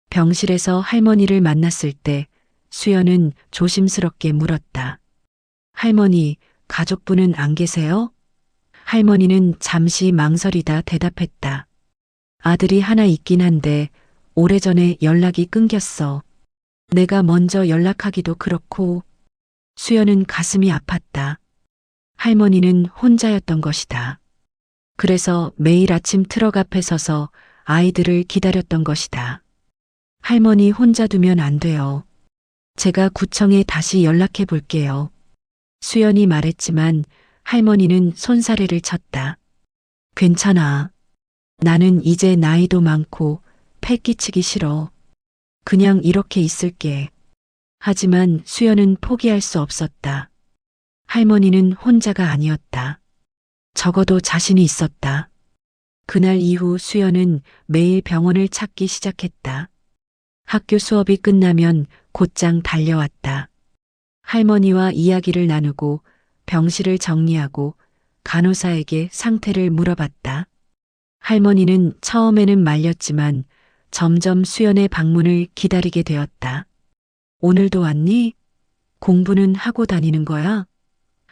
병실에서 할머니를 만났을 때 수연은 조심스럽게 물었다. 할머니, 가족분은 안 계세요? 할머니는 잠시 망설이다 대답했다. 아들이 하나 있긴 한데 오래전에 연락이 끊겼어. 내가 먼저 연락하기도 그렇고. 수연은 가슴이 아팠다. 할머니는 혼자였던 것이다. 그래서 매일 아침 트럭 앞에 서서 아이들을 기다렸던 것이다. 할머니 혼자 두면 안 돼요. 제가 구청에 다시 연락해 볼게요. 수연이 말했지만 할머니는 손사래를 쳤다. 괜찮아. 나는 이제 나이도 많고 패 끼치기 싫어. 그냥 이렇게 있을게. 하지만 수연은 포기할 수 없었다. 할머니는 혼자가 아니었다. 적어도 자신이 있었다. 그날 이후 수연은 매일 병원을 찾기 시작했다. 학교 수업이 끝나면 곧장 달려왔다. 할머니와 이야기를 나누고 병실을 정리하고 간호사에게 상태를 물어봤다. 할머니는 처음에는 말렸지만 점점 수연의 방문을 기다리게 되었다. 오늘도 왔니? 공부는 하고 다니는 거야?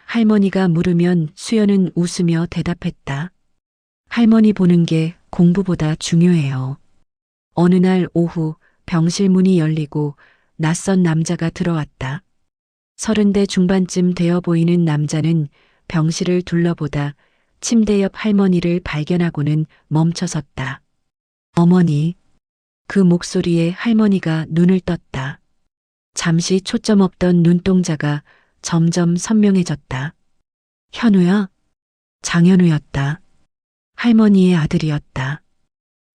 할머니가 물으면 수연은 웃으며 대답했다. 할머니 보는 게 공부보다 중요해요. 어느 날 오후 병실 문이 열리고 낯선 남자가 들어왔다. 30대 중반쯤 되어 보이는 남자는 병실을 둘러보다 침대 옆 할머니를 발견하고는 멈춰섰다. 어머니. 그 목소리에 할머니가 눈을 떴다. 잠시 초점 없던 눈동자가 점점 선명해졌다. 현우야? 장현우였다. 할머니의 아들이었다.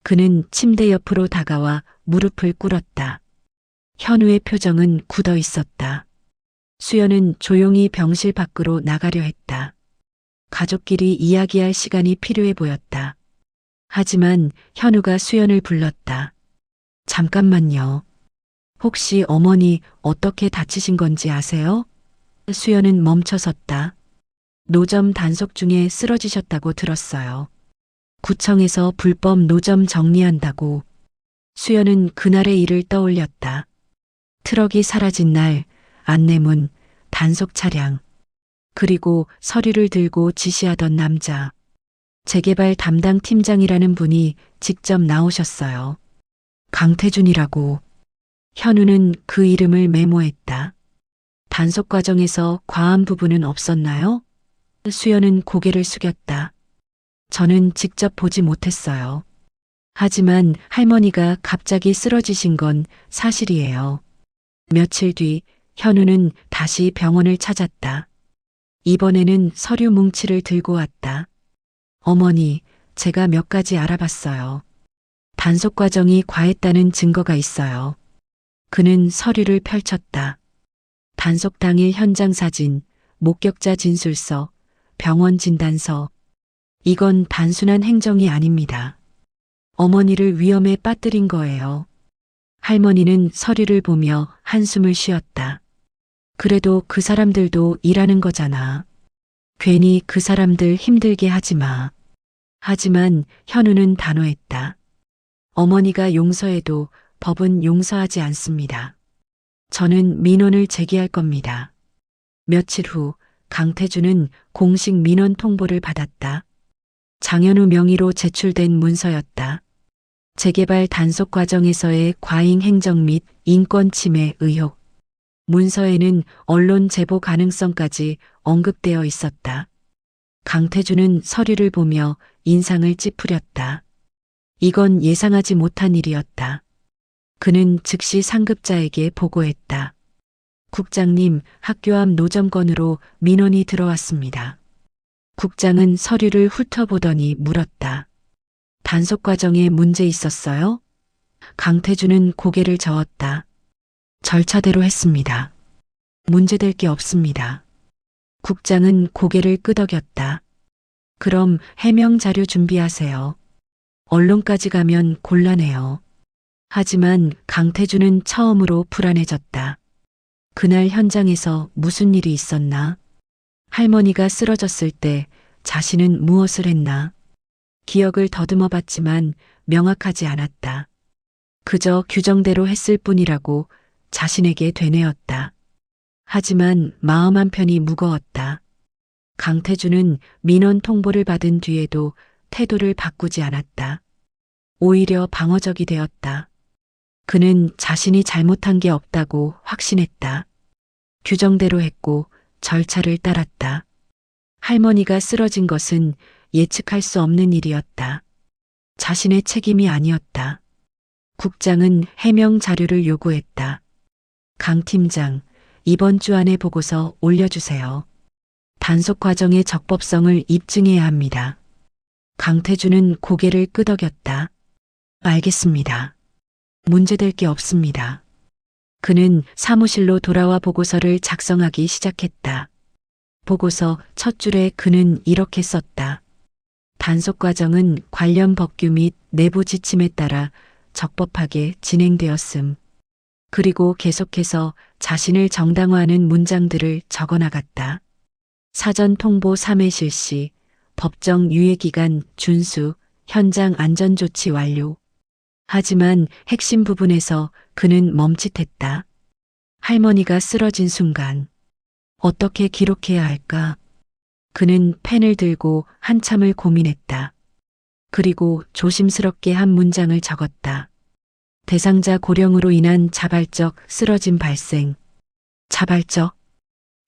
그는 침대 옆으로 다가와 무릎을 꿇었다. 현우의 표정은 굳어 있었다. 수연은 조용히 병실 밖으로 나가려 했다. 가족끼리 이야기할 시간이 필요해 보였다. 하지만 현우가 수연을 불렀다. 잠깐만요. 혹시 어머니 어떻게 다치신 건지 아세요? 수연은 멈춰섰다. 노점 단속 중에 쓰러지셨다고 들었어요. 구청에서 불법 노점 정리한다고. 수연은 그날의 일을 떠올렸다. 트럭이 사라진 날, 안내문, 단속 차량, 그리고 서류를 들고 지시하던 남자. 재개발 담당 팀장이라는 분이 직접 나오셨어요. 강태준이라고. 현우는 그 이름을 메모했다. 단속 과정에서 과한 부분은 없었나요? 수연은 고개를 숙였다. 저는 직접 보지 못했어요. 하지만 할머니가 갑자기 쓰러지신 건 사실이에요. 며칠 뒤 현우는 다시 병원을 찾았다. 이번에는 서류 뭉치를 들고 왔다. 어머니, 제가 몇 가지 알아봤어요. 단속 과정이 과했다는 증거가 있어요. 그는 서류를 펼쳤다. 단속 당일 현장 사진, 목격자 진술서, 병원 진단서. 이건 단순한 행정이 아닙니다. 어머니를 위험에 빠뜨린 거예요. 할머니는 서류를 보며 한숨을 쉬었다. 그래도 그 사람들도 일하는 거잖아. 괜히 그 사람들 힘들게 하지 마. 하지만 현우는 단호했다. 어머니가 용서해도 법은 용서하지 않습니다. 저는 민원을 제기할 겁니다. 며칠 후 강태준은 공식 민원 통보를 받았다. 장현우 명의로 제출된 문서였다. 재개발 단속 과정에서의 과잉 행정 및 인권 침해 의혹. 문서에는 언론 제보 가능성까지 언급되어 있었다. 강태준은 서류를 보며 인상을 찌푸렸다. 이건 예상하지 못한 일이었다. 그는 즉시 상급자에게 보고했다. 국장님, 학교 앞 노점건으로 민원이 들어왔습니다. 국장은 서류를 훑어보더니 물었다. 단속 과정에 문제 있었어요? 강태준은 고개를 저었다. 절차대로 했습니다. 문제될 게 없습니다. 국장은 고개를 끄덕였다. 그럼 해명 자료 준비하세요. 언론까지 가면 곤란해요. 하지만 강태준은 처음으로 불안해졌다. 그날 현장에서 무슨 일이 있었나? 할머니가 쓰러졌을 때 자신은 무엇을 했나? 기억을 더듬어 봤지만 명확하지 않았다. 그저 규정대로 했을 뿐이라고 자신에게 되뇌었다. 하지만 마음 한편이 무거웠다. 강태준은 민원 통보를 받은 뒤에도 태도를 바꾸지 않았다. 오히려 방어적이 되었다. 그는 자신이 잘못한 게 없다고 확신했다. 규정대로 했고 절차를 따랐다. 할머니가 쓰러진 것은 예측할 수 없는 일이었다. 자신의 책임이 아니었다. 국장은 해명 자료를 요구했다. 강 팀장, 이번 주 안에 보고서 올려주세요. 단속 과정의 적법성을 입증해야 합니다. 강태준은 고개를 끄덕였다. 알겠습니다. 문제될 게 없습니다. 그는 사무실로 돌아와 보고서를 작성하기 시작했다. 보고서 첫 줄에 그는 이렇게 썼다. 단속 과정은 관련 법규 및 내부 지침에 따라 적법하게 진행되었음. 그리고 계속해서 자신을 정당화하는 문장들을 적어나갔다. 사전 통보 3회 실시, 법정 유예기간 준수, 현장 안전조치 완료. 하지만 핵심 부분에서 그는 멈칫했다. 할머니가 쓰러진 순간 어떻게 기록해야 할까? 그는 펜을 들고 한참을 고민했다. 그리고 조심스럽게 한 문장을 적었다. 대상자 고령으로 인한 자발적 쓰러짐 발생. 자발적?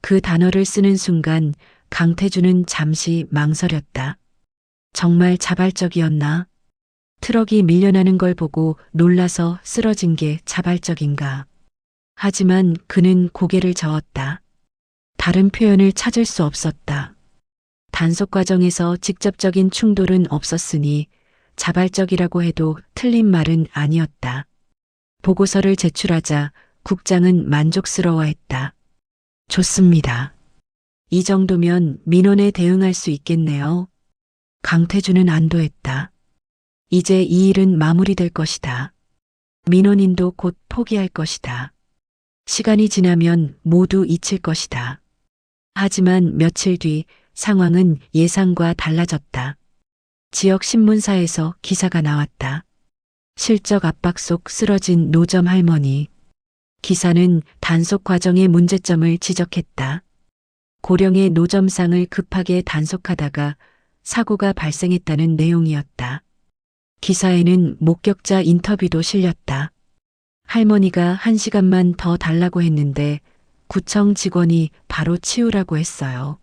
그 단어를 쓰는 순간 강태준은 잠시 망설였다. 정말 자발적이었나? 트럭이 밀려나는 걸 보고 놀라서 쓰러진 게 자발적인가? 하지만 그는 고개를 저었다. 다른 표현을 찾을 수 없었다. 단속 과정에서 직접적인 충돌은 없었으니 자발적이라고 해도 틀린 말은 아니었다. 보고서를 제출하자 국장은 만족스러워했다. 좋습니다. 이 정도면 민원에 대응할 수 있겠네요. 강태준은 안도했다. 이제 이 일은 마무리될 것이다. 민원인도 곧 포기할 것이다. 시간이 지나면 모두 잊힐 것이다. 하지만 며칠 뒤 상황은 예상과 달라졌다. 지역 신문사에서 기사가 나왔다. 실적 압박 속 쓰러진 노점 할머니. 기사는 단속 과정의 문제점을 지적했다. 고령의 노점상을 급하게 단속하다가 사고가 발생했다는 내용이었다. 기사에는 목격자 인터뷰도 실렸다. 할머니가 1시간만 더 달라고 했는데 구청 직원이 바로 치우라고 했어요.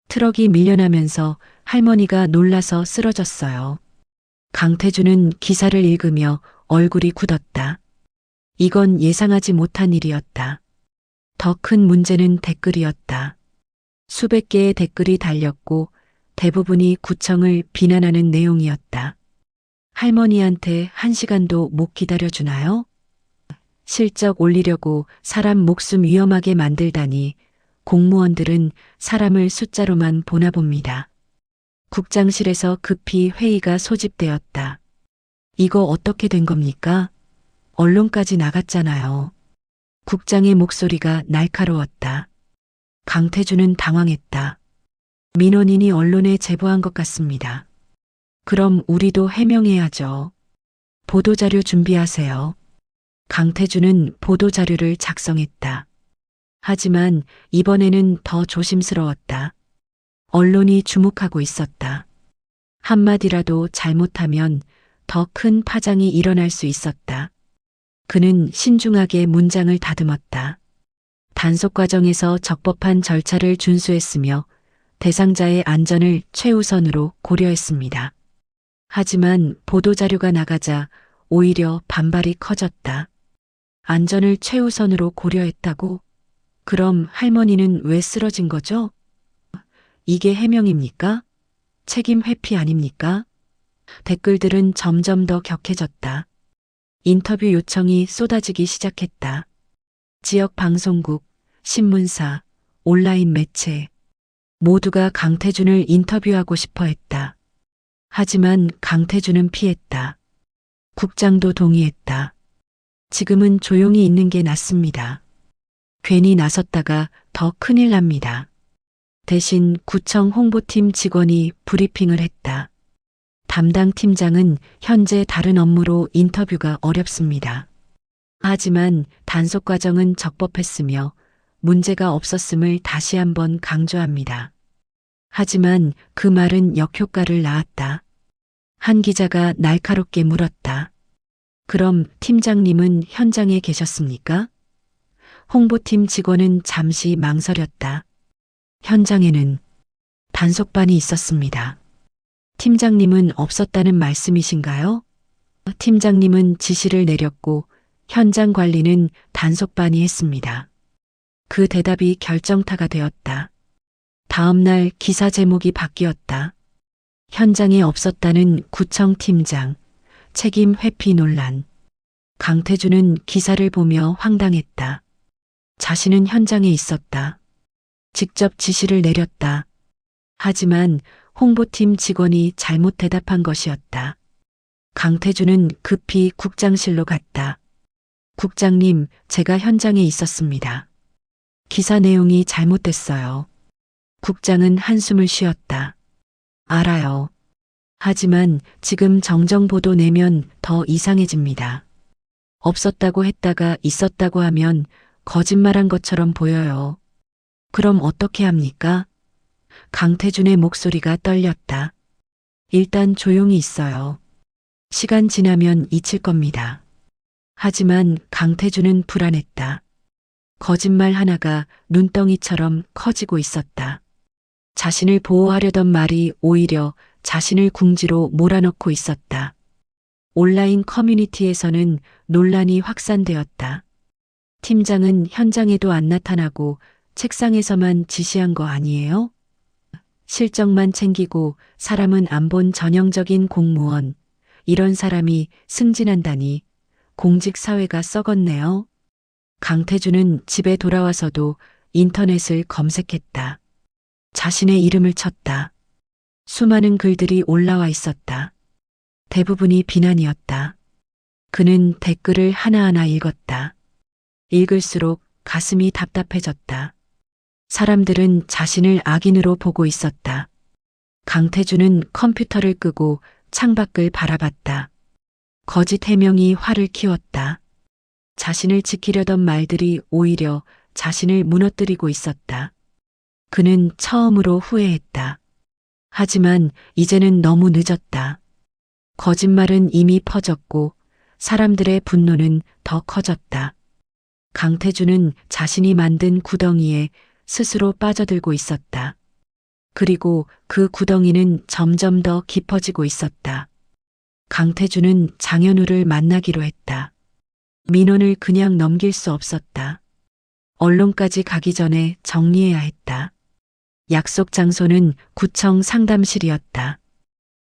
트럭이 밀려나면서 할머니가 놀라서 쓰러졌어요. 강태준은 기사를 읽으며 얼굴이 굳었다. 이건 예상하지 못한 일이었다. 더 큰 문제는 댓글이었다. 수백 개의 댓글이 달렸고 대부분이 구청을 비난하는 내용이었다. 할머니한테 1시간도 못 기다려주나요? 실적 올리려고 사람 목숨 위험하게 만들다니 공무원들은 사람을 숫자로만 보나 봅니다. 국장실에서 급히 회의가 소집되었다. 이거 어떻게 된 겁니까? 언론까지 나갔잖아요. 국장의 목소리가 날카로웠다. 강태준은 당황했다. 민원인이 언론에 제보한 것 같습니다. 그럼 우리도 해명해야죠. 보도자료 준비하세요. 강태준은 보도자료를 작성했다. 하지만 이번에는 더 조심스러웠다. 언론이 주목하고 있었다. 한마디라도 잘못하면 더 큰 파장이 일어날 수 있었다. 그는 신중하게 문장을 다듬었다. 단속 과정에서 적법한 절차를 준수했으며 대상자의 안전을 최우선으로 고려했습니다. 하지만 보도자료가 나가자 오히려 반발이 커졌다. 안전을 최우선으로 고려했다고? 그럼 할머니는 왜 쓰러진 거죠? 이게 해명입니까? 책임 회피 아닙니까? 댓글들은 점점 더 격해졌다. 인터뷰 요청이 쏟아지기 시작했다. 지역 방송국, 신문사, 온라인 매체 모두가 강태준을 인터뷰하고 싶어 했다. 하지만 강태준은 피했다. 국장도 동의했다. 지금은 조용히 있는 게 낫습니다. 괜히 나섰다가 더 큰일 납니다. 대신 구청 홍보팀 직원이 브리핑을 했다. 담당 팀장은 현재 다른 업무로 인터뷰가 어렵습니다. 하지만 단속 과정은 적법했으며 문제가 없었음을 다시 한번 강조합니다. 하지만 그 말은 역효과를 낳았다. 한 기자가 날카롭게 물었다. 그럼 팀장님은 현장에 계셨습니까? 홍보팀 직원은 잠시 망설였다. 현장에는 단속반이 있었습니다. 팀장님은 없었다는 말씀이신가요? 팀장님은 지시를 내렸고 현장 관리는 단속반이 했습니다. 그 대답이 결정타가 되었다. 다음 날 기사 제목이 바뀌었다. 현장에 없었다는 구청 팀장, 책임 회피 논란. 강태준은 기사를 보며 황당했다. 자신은 현장에 있었다. 직접 지시를 내렸다. 하지만 홍보팀 직원이 잘못 대답한 것이었다. 강태준은 급히 국장실로 갔다. 국장님, 제가 현장에 있었습니다. 기사 내용이 잘못됐어요. 국장은 한숨을 쉬었다. 알아요. 하지만 지금 정정보도 내면 더 이상해집니다. 없었다고 했다가 있었다고 하면 거짓말한 것처럼 보여요. 그럼 어떻게 합니까? 강태준의 목소리가 떨렸다. 일단 조용히 있어요. 시간 지나면 잊힐 겁니다. 하지만 강태준은 불안했다. 거짓말 하나가 눈덩이처럼 커지고 있었다. 자신을 보호하려던 말이 오히려 자신을 궁지로 몰아넣고 있었다. 온라인 커뮤니티에서는 논란이 확산되었다. 팀장은 현장에도 안 나타나고 책상에서만 지시한 거 아니에요? 실적만 챙기고 사람은 안 본 전형적인 공무원. 이런 사람이 승진한다니 공직사회가 썩었네요. 강태준은 집에 돌아와서도 인터넷을 검색했다. 자신의 이름을 쳤다. 수많은 글들이 올라와 있었다. 대부분이 비난이었다. 그는 댓글을 하나하나 읽었다. 읽을수록 가슴이 답답해졌다. 사람들은 자신을 악인으로 보고 있었다. 강태준은 컴퓨터를 끄고 창밖을 바라봤다. 거짓 해명이 화를 키웠다. 자신을 지키려던 말들이 오히려 자신을 무너뜨리고 있었다. 그는 처음으로 후회했다. 하지만 이제는 너무 늦었다. 거짓말은 이미 퍼졌고 사람들의 분노는 더 커졌다. 강태준은 자신이 만든 구덩이에 스스로 빠져들고 있었다. 그리고 그 구덩이는 점점 더 깊어지고 있었다. 강태준은 장현우를 만나기로 했다. 민원을 그냥 넘길 수 없었다. 언론까지 가기 전에 정리해야 했다. 약속 장소는 구청 상담실이었다.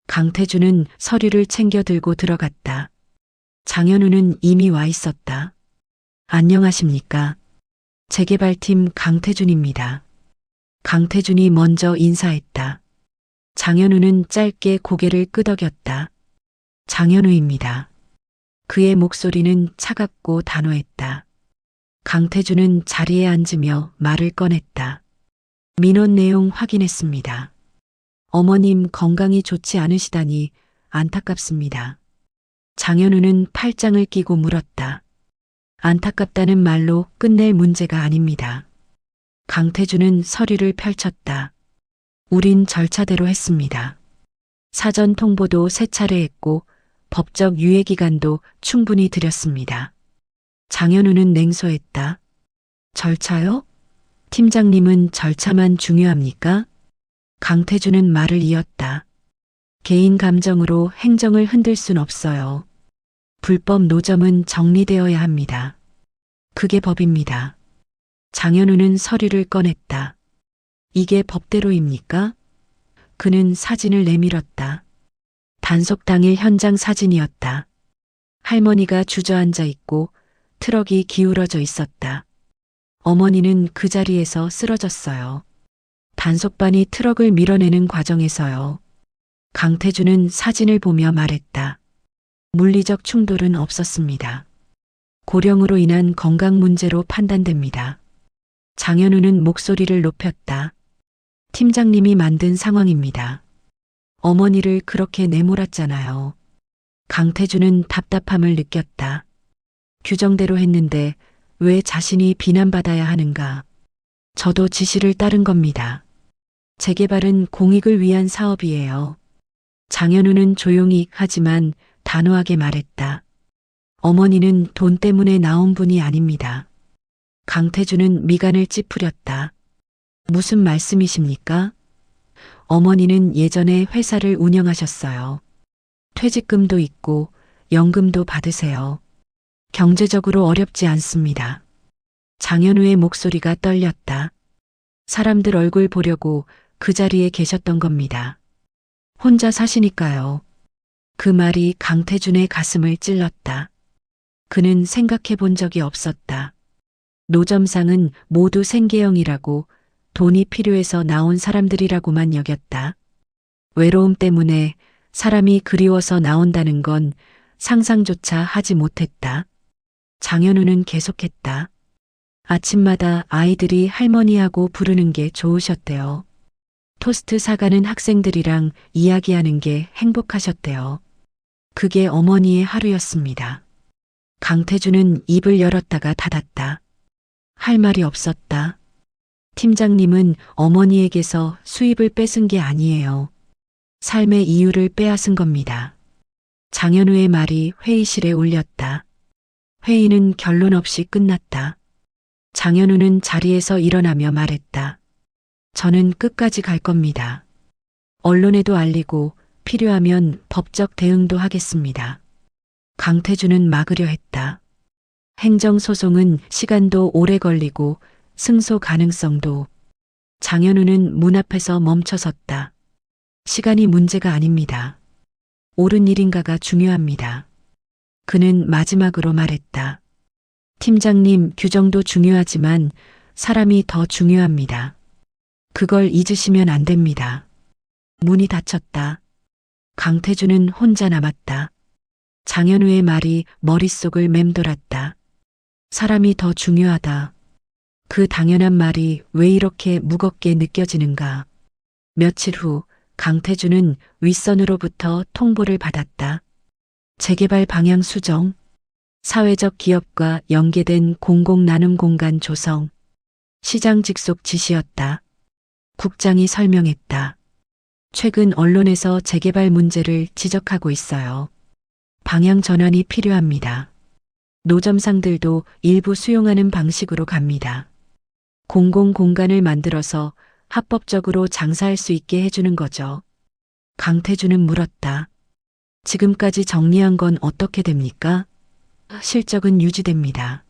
강태준은 서류를 챙겨 들고 들어갔다. 장현우는 이미 와 있었다. 안녕하십니까? 재개발팀 강태준입니다. 강태준이 먼저 인사했다. 장현우는 짧게 고개를 끄덕였다. 장현우입니다. 그의 목소리는 차갑고 단호했다. 강태준은 자리에 앉으며 말을 꺼냈다. 민원 내용 확인했습니다. 어머님 건강이 좋지 않으시다니 안타깝습니다. 장현우는 팔짱을 끼고 물었다. 안타깝다는 말로 끝낼 문제가 아닙니다. 강태준은 서류를 펼쳤다. 우린 절차대로 했습니다. 사전 통보도 3차례 했고 법적 유예 기간도 충분히 드렸습니다. 장현우는 냉소했다. 절차요? 팀장님은 절차만 중요합니까? 강태준은 말을 이었다. 개인 감정으로 행정을 흔들 순 없어요. 불법 노점은 정리되어야 합니다. 그게 법입니다. 장현우는 서류를 꺼냈다. 이게 법대로입니까? 그는 사진을 내밀었다. 단속 당일 현장 사진이었다. 할머니가 주저앉아 있고 트럭이 기울어져 있었다. 어머니는 그 자리에서 쓰러졌어요. 단속반이 트럭을 밀어내는 과정에서요. 강태준은 사진을 보며 말했다. 물리적 충돌은 없었습니다. 고령으로 인한 건강 문제로 판단됩니다. 장현우는 목소리를 높였다. 팀장님이 만든 상황입니다. 어머니를 그렇게 내몰았잖아요. 강태준은 답답함을 느꼈다. 규정대로 했는데 왜 자신이 비난받아야 하는가? 저도 지시를 따른 겁니다. 재개발은 공익을 위한 사업이에요. 장현우는 조용히 하지만 단호하게 말했다. 어머니는 돈 때문에 나온 분이 아닙니다. 강태준은 미간을 찌푸렸다. 무슨 말씀이십니까? 어머니는 예전에 회사를 운영하셨어요. 퇴직금도 있고 연금도 받으세요. 경제적으로 어렵지 않습니다. 장현우의 목소리가 떨렸다. 사람들 얼굴 보려고 그 자리에 계셨던 겁니다. 혼자 사시니까요. 그 말이 강태준의 가슴을 찔렀다. 그는 생각해 본 적이 없었다. 노점상은 모두 생계형이라고 돈이 필요해서 나온 사람들이라고만 여겼다. 외로움 때문에 사람이 그리워서 나온다는 건 상상조차 하지 못했다. 장현우는 계속했다. 아침마다 아이들이 할머니하고 부르는 게 좋으셨대요. 토스트 사가는 학생들이랑 이야기하는 게 행복하셨대요. 그게 어머니의 하루였습니다. 강태준은 입을 열었다가 닫았다. 할 말이 없었다. 팀장님은 어머니에게서 수입을 뺏은 게 아니에요. 삶의 이유를 빼앗은 겁니다. 장현우의 말이 회의실에 울렸다. 회의는 결론 없이 끝났다. 장현우는 자리에서 일어나며 말했다. 저는 끝까지 갈 겁니다. 언론에도 알리고 필요하면 법적 대응도 하겠습니다. 강태준은 막으려 했다. 행정소송은 시간도 오래 걸리고 승소 가능성도. 장현우는 문 앞에서 멈춰섰다. 시간이 문제가 아닙니다. 옳은 일인가가 중요합니다. 그는 마지막으로 말했다. 팀장님, 규정도 중요하지만 사람이 더 중요합니다. 그걸 잊으시면 안 됩니다. 문이 닫혔다. 강태준은 혼자 남았다. 장현우의 말이 머릿속을 맴돌았다. 사람이 더 중요하다. 그 당연한 말이 왜 이렇게 무겁게 느껴지는가. 며칠 후 강태준은 윗선으로부터 통보를 받았다. 재개발 방향 수정, 사회적 기업과 연계된 공공 나눔 공간 조성, 시장 직속 지시였다. 국장이 설명했다. 최근 언론에서 재개발 문제를 지적하고 있어요. 방향 전환이 필요합니다. 노점상들도 일부 수용하는 방식으로 갑니다. 공공 공간을 만들어서 합법적으로 장사할 수 있게 해주는 거죠. 강태준은 물었다. 지금까지 정리한 건 어떻게 됩니까? 실적은 유지됩니다.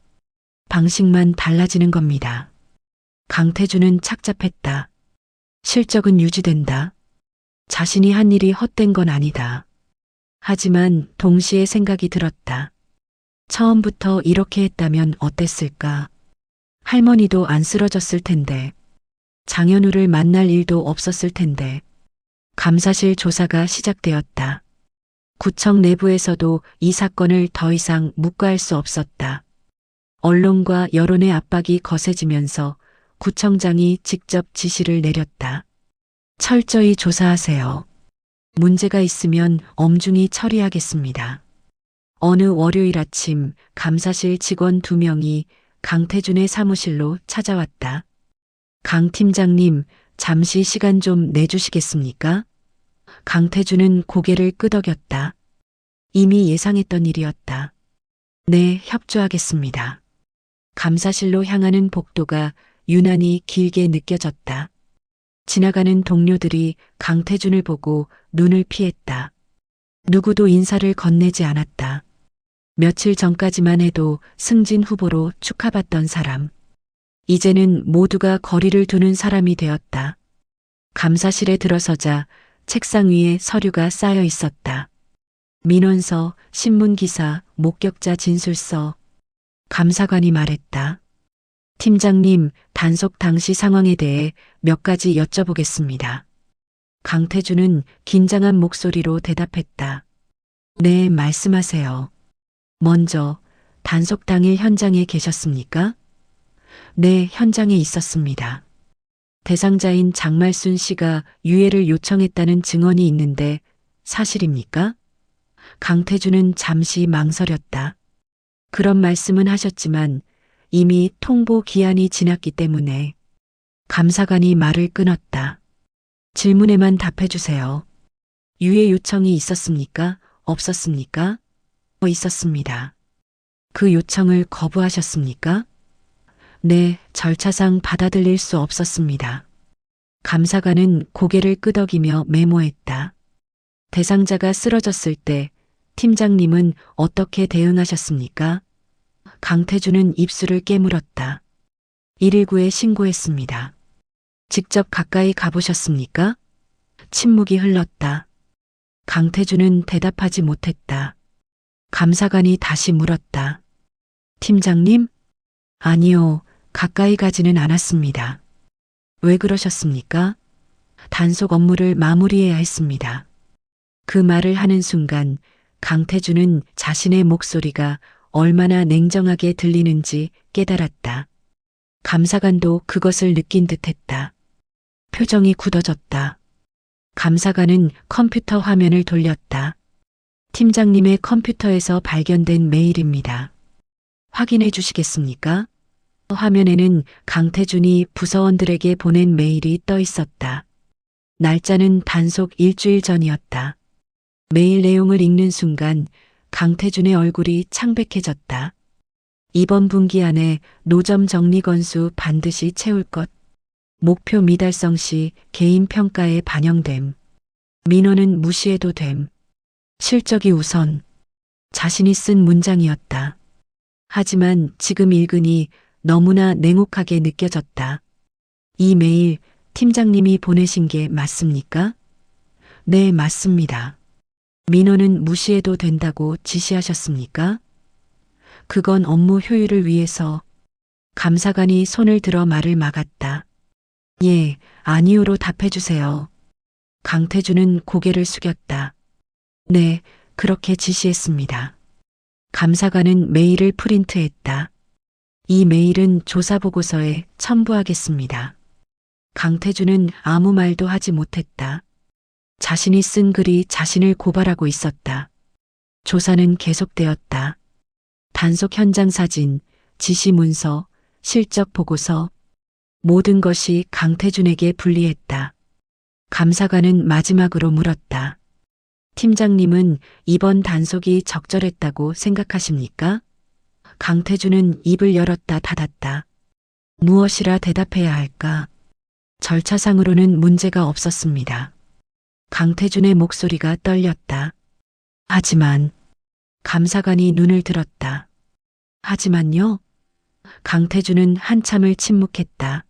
방식만 달라지는 겁니다. 강태준은 착잡했다. 실적은 유지된다. 자신이 한 일이 헛된 건 아니다. 하지만 동시에 생각이 들었다. 처음부터 이렇게 했다면 어땠을까? 할머니도 안 쓰러졌을 텐데. 장현우를 만날 일도 없었을 텐데. 감사실 조사가 시작되었다. 구청 내부에서도 이 사건을 더 이상 묵과할 수 없었다. 언론과 여론의 압박이 거세지면서 구청장이 직접 지시를 내렸다. 철저히 조사하세요. 문제가 있으면 엄중히 처리하겠습니다. 어느 월요일 아침 감사실 직원 2명이 강태준의 사무실로 찾아왔다. 강 팀장님, 잠시 시간 좀 내주시겠습니까? 강태준은 고개를 끄덕였다. 이미 예상했던 일이었다. 네, 협조하겠습니다. 감사실로 향하는 복도가 유난히 길게 느껴졌다. 지나가는 동료들이 강태준을 보고 눈을 피했다. 누구도 인사를 건네지 않았다. 며칠 전까지만 해도 승진 후보로 축하받던 사람. 이제는 모두가 거리를 두는 사람이 되었다. 감사실에 들어서자 책상 위에 서류가 쌓여 있었다. 민원서, 신문기사, 목격자 진술서. 감사관이 말했다. 팀장님, 단속 당시 상황에 대해 몇 가지 여쭤보겠습니다. 강태준은 긴장한 목소리로 대답했다. 네, 말씀하세요. 먼저, 단속 당일 현장에 계셨습니까? 네, 현장에 있었습니다. 대상자인 장말순 씨가 유해를 요청했다는 증언이 있는데 사실입니까? 강태준은 잠시 망설였다. 그런 말씀은 하셨지만 이미 통보 기한이 지났기 때문에. 감사관이 말을 끊었다. 질문에만 답해주세요. 유해 요청이 있었습니까? 없었습니까? 있었습니다. 그 요청을 거부하셨습니까? 네, 절차상 받아들일 수 없었습니다. 감사관은 고개를 끄덕이며 메모했다. 대상자가 쓰러졌을 때 팀장님은 어떻게 대응하셨습니까? 강태준은 입술을 깨물었다. 119에 신고했습니다. 직접 가까이 가보셨습니까? 침묵이 흘렀다. 강태준은 대답하지 못했다. 감사관이 다시 물었다. 팀장님? 아니요, 가까이 가지는 않았습니다. 왜 그러셨습니까? 단속 업무를 마무리해야 했습니다. 그 말을 하는 순간 강태준은 자신의 목소리가 얼마나 냉정하게 들리는지 깨달았다. 감사관도 그것을 느낀 듯했다. 표정이 굳어졌다. 감사관은 컴퓨터 화면을 돌렸다. 팀장님의 컴퓨터에서 발견된 메일입니다. 확인해 주시겠습니까? 화면에는 강태준이 부서원들에게 보낸 메일이 떠 있었다. 날짜는 단속 일주일 전이었다. 메일 내용을 읽는 순간 강태준의 얼굴이 창백해졌다. 이번 분기 안에 노점 정리 건수 반드시 채울 것. 목표 미달성 시 개인 평가에 반영됨. 민원은 무시해도 됨. 실적이 우선. 자신이 쓴 문장이었다. 하지만 지금 읽으니 너무나 냉혹하게 느껴졌다. 이 메일 팀장님이 보내신 게 맞습니까? 네, 맞습니다. 민원은 무시해도 된다고 지시하셨습니까? 그건 업무 효율을 위해서. 감사관이 손을 들어 말을 막았다. 예, 아니요로 답해주세요. 강태준은 고개를 숙였다. 네, 그렇게 지시했습니다. 감사관은 메일을 프린트했다. 이 메일은 조사보고서에 첨부하겠습니다. 강태준은 아무 말도 하지 못했다. 자신이 쓴 글이 자신을 고발하고 있었다. 조사는 계속되었다. 단속 현장 사진, 지시 문서, 실적 보고서, 모든 것이 강태준에게 불리했다. 감사관은 마지막으로 물었다. 팀장님은 이번 단속이 적절했다고 생각하십니까? 강태준은 입을 열었다 닫았다. 무엇이라 대답해야 할까? 절차상으로는 문제가 없었습니다. 강태준의 목소리가 떨렸다. 하지만 감사관이 눈을 들었다. 하지만요? 강태준은 한참을 침묵했다.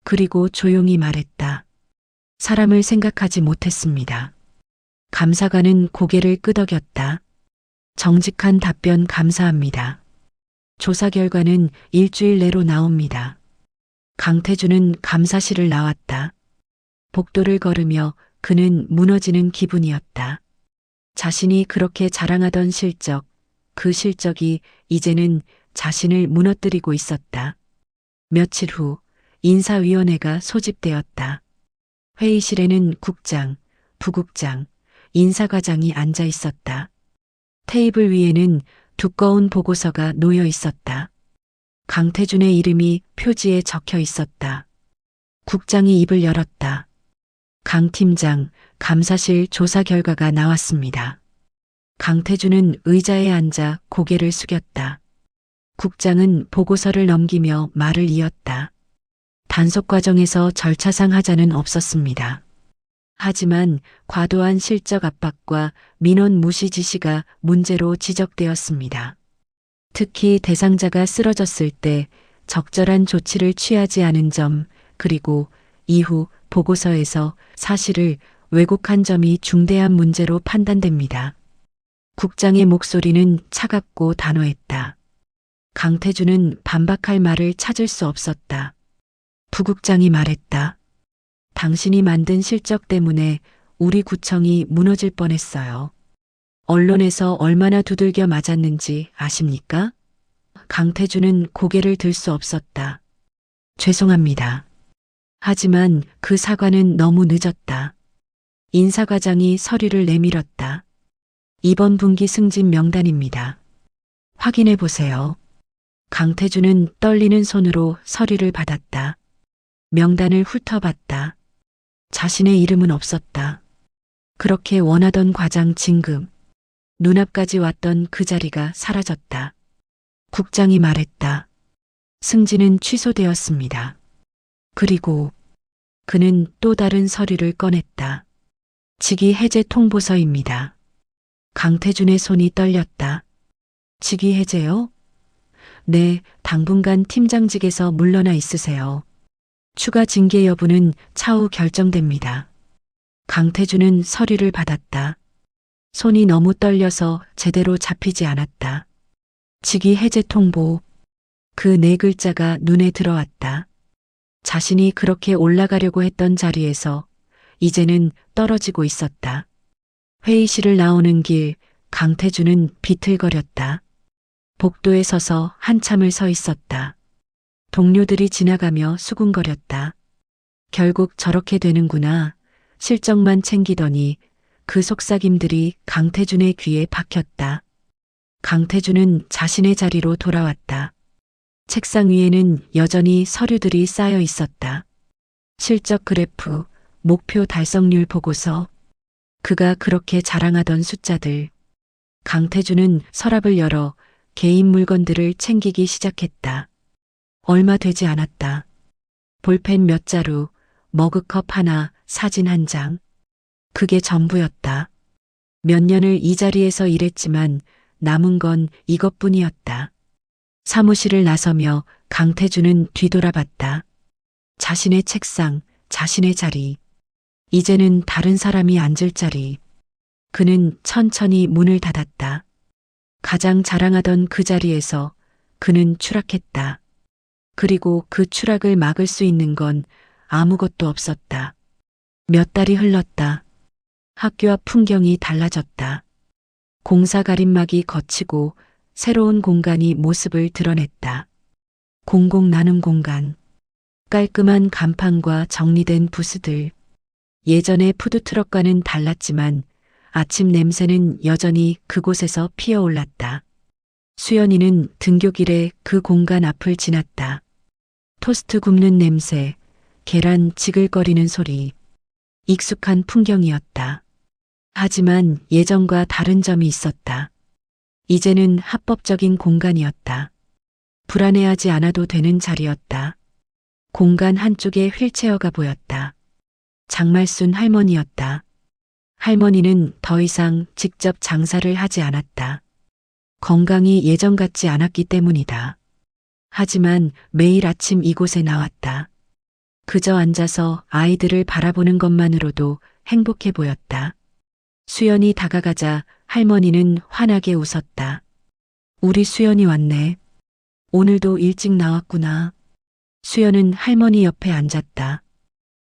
그리고 조용히 말했다. 사람을 생각하지 못했습니다. 감사관은 고개를 끄덕였다. 정직한 답변 감사합니다. 조사 결과는 일주일 내로 나옵니다. 강태준은 감사실을 나왔다. 복도를 걸으며 그는 무너지는 기분이었다. 자신이 그렇게 자랑하던 실적, 그 실적이 이제는 자신을 무너뜨리고 있었다. 며칠 후 인사위원회가 소집되었다. 회의실에는 국장, 부국장, 인사과장이 앉아 있었다. 테이블 위에는 두꺼운 보고서가 놓여 있었다. 강태준의 이름이 표지에 적혀 있었다. 국장이 입을 열었다. 강 팀장, 감사실 조사 결과가 나왔습니다. 강태준은 의자에 앉아 고개를 숙였다. 국장은 보고서를 넘기며 말을 이었다. 단속 과정에서 절차상 하자는 없었습니다. 하지만 과도한 실적 압박과 민원 무시 지시가 문제로 지적되었습니다. 특히 대상자가 쓰러졌을 때 적절한 조치를 취하지 않은 점, 그리고 이후 보고서에서 사실을 왜곡한 점이 중대한 문제로 판단됩니다. 국장의 목소리는 차갑고 단호했다. 강태준은 반박할 말을 찾을 수 없었다. 부국장이 말했다. 당신이 만든 실적 때문에 우리 구청이 무너질 뻔했어요. 언론에서 얼마나 두들겨 맞았는지 아십니까? 강태준은 고개를 들 수 없었다. 죄송합니다. 하지만 그 사과는 너무 늦었다. 인사과장이 서류를 내밀었다. 이번 분기 승진 명단입니다. 확인해 보세요. 강태준은 떨리는 손으로 서류를 받았다. 명단을 훑어봤다. 자신의 이름은 없었다. 그렇게 원하던 과장 진급. 눈앞까지 왔던 그 자리가 사라졌다. 국장이 말했다. 승진은 취소되었습니다. 그리고 그는 또 다른 서류를 꺼냈다. 직위 해제 통보서입니다. 강태준의 손이 떨렸다. 직위 해제요? 네, 당분간 팀장직에서 물러나 있으세요. 추가 징계 여부는 차후 결정됩니다. 강태준은 서류를 받았다. 손이 너무 떨려서 제대로 잡히지 않았다. 직위 해제 통보. 그 네 글자가 눈에 들어왔다. 자신이 그렇게 올라가려고 했던 자리에서 이제는 떨어지고 있었다. 회의실을 나오는 길, 강태준은 비틀거렸다. 복도에 서서 한참을 서 있었다. 동료들이 지나가며 수군거렸다. 결국 저렇게 되는구나. 실적만 챙기더니 그 속삭임들이 강태준의 귀에 박혔다. 강태준은 자신의 자리로 돌아왔다. 책상 위에는 여전히 서류들이 쌓여 있었다. 실적 그래프, 목표 달성률 보고서, 그가 그렇게 자랑하던 숫자들. 강태준은 서랍을 열어 개인 물건들을 챙기기 시작했다. 얼마 되지 않았다. 볼펜 몇 자루, 머그컵 하나, 사진 한 장. 그게 전부였다. 몇 년을 이 자리에서 일했지만 남은 건 이것뿐이었다. 사무실을 나서며 강태준은 뒤돌아봤다. 자신의 책상, 자신의 자리. 이제는 다른 사람이 앉을 자리. 그는 천천히 문을 닫았다. 가장 자랑하던 그 자리에서 그는 추락했다. 그리고 그 추락을 막을 수 있는 건 아무것도 없었다. 몇 달이 흘렀다. 학교 앞 풍경이 달라졌다. 공사 가림막이 걷히고 새로운 공간이 모습을 드러냈다. 공공 나눔 공간. 깔끔한 간판과 정리된 부스들. 예전의 푸드트럭과는 달랐지만 아침 냄새는 여전히 그곳에서 피어올랐다. 수연이는 등굣길에 그 공간 앞을 지났다. 토스트 굽는 냄새, 계란 지글거리는 소리. 익숙한 풍경이었다. 하지만 예전과 다른 점이 있었다. 이제는 합법적인 공간이었다. 불안해하지 않아도 되는 자리였다. 공간 한쪽에 휠체어가 보였다. 장말순 할머니였다. 할머니는 더 이상 직접 장사를 하지 않았다. 건강이 예전 같지 않았기 때문이다. 하지만 매일 아침 이곳에 나왔다. 그저 앉아서 아이들을 바라보는 것만으로도 행복해 보였다. 수연이 다가가자 할머니는 환하게 웃었다. 우리 수연이 왔네. 오늘도 일찍 나왔구나. 수연은 할머니 옆에 앉았다.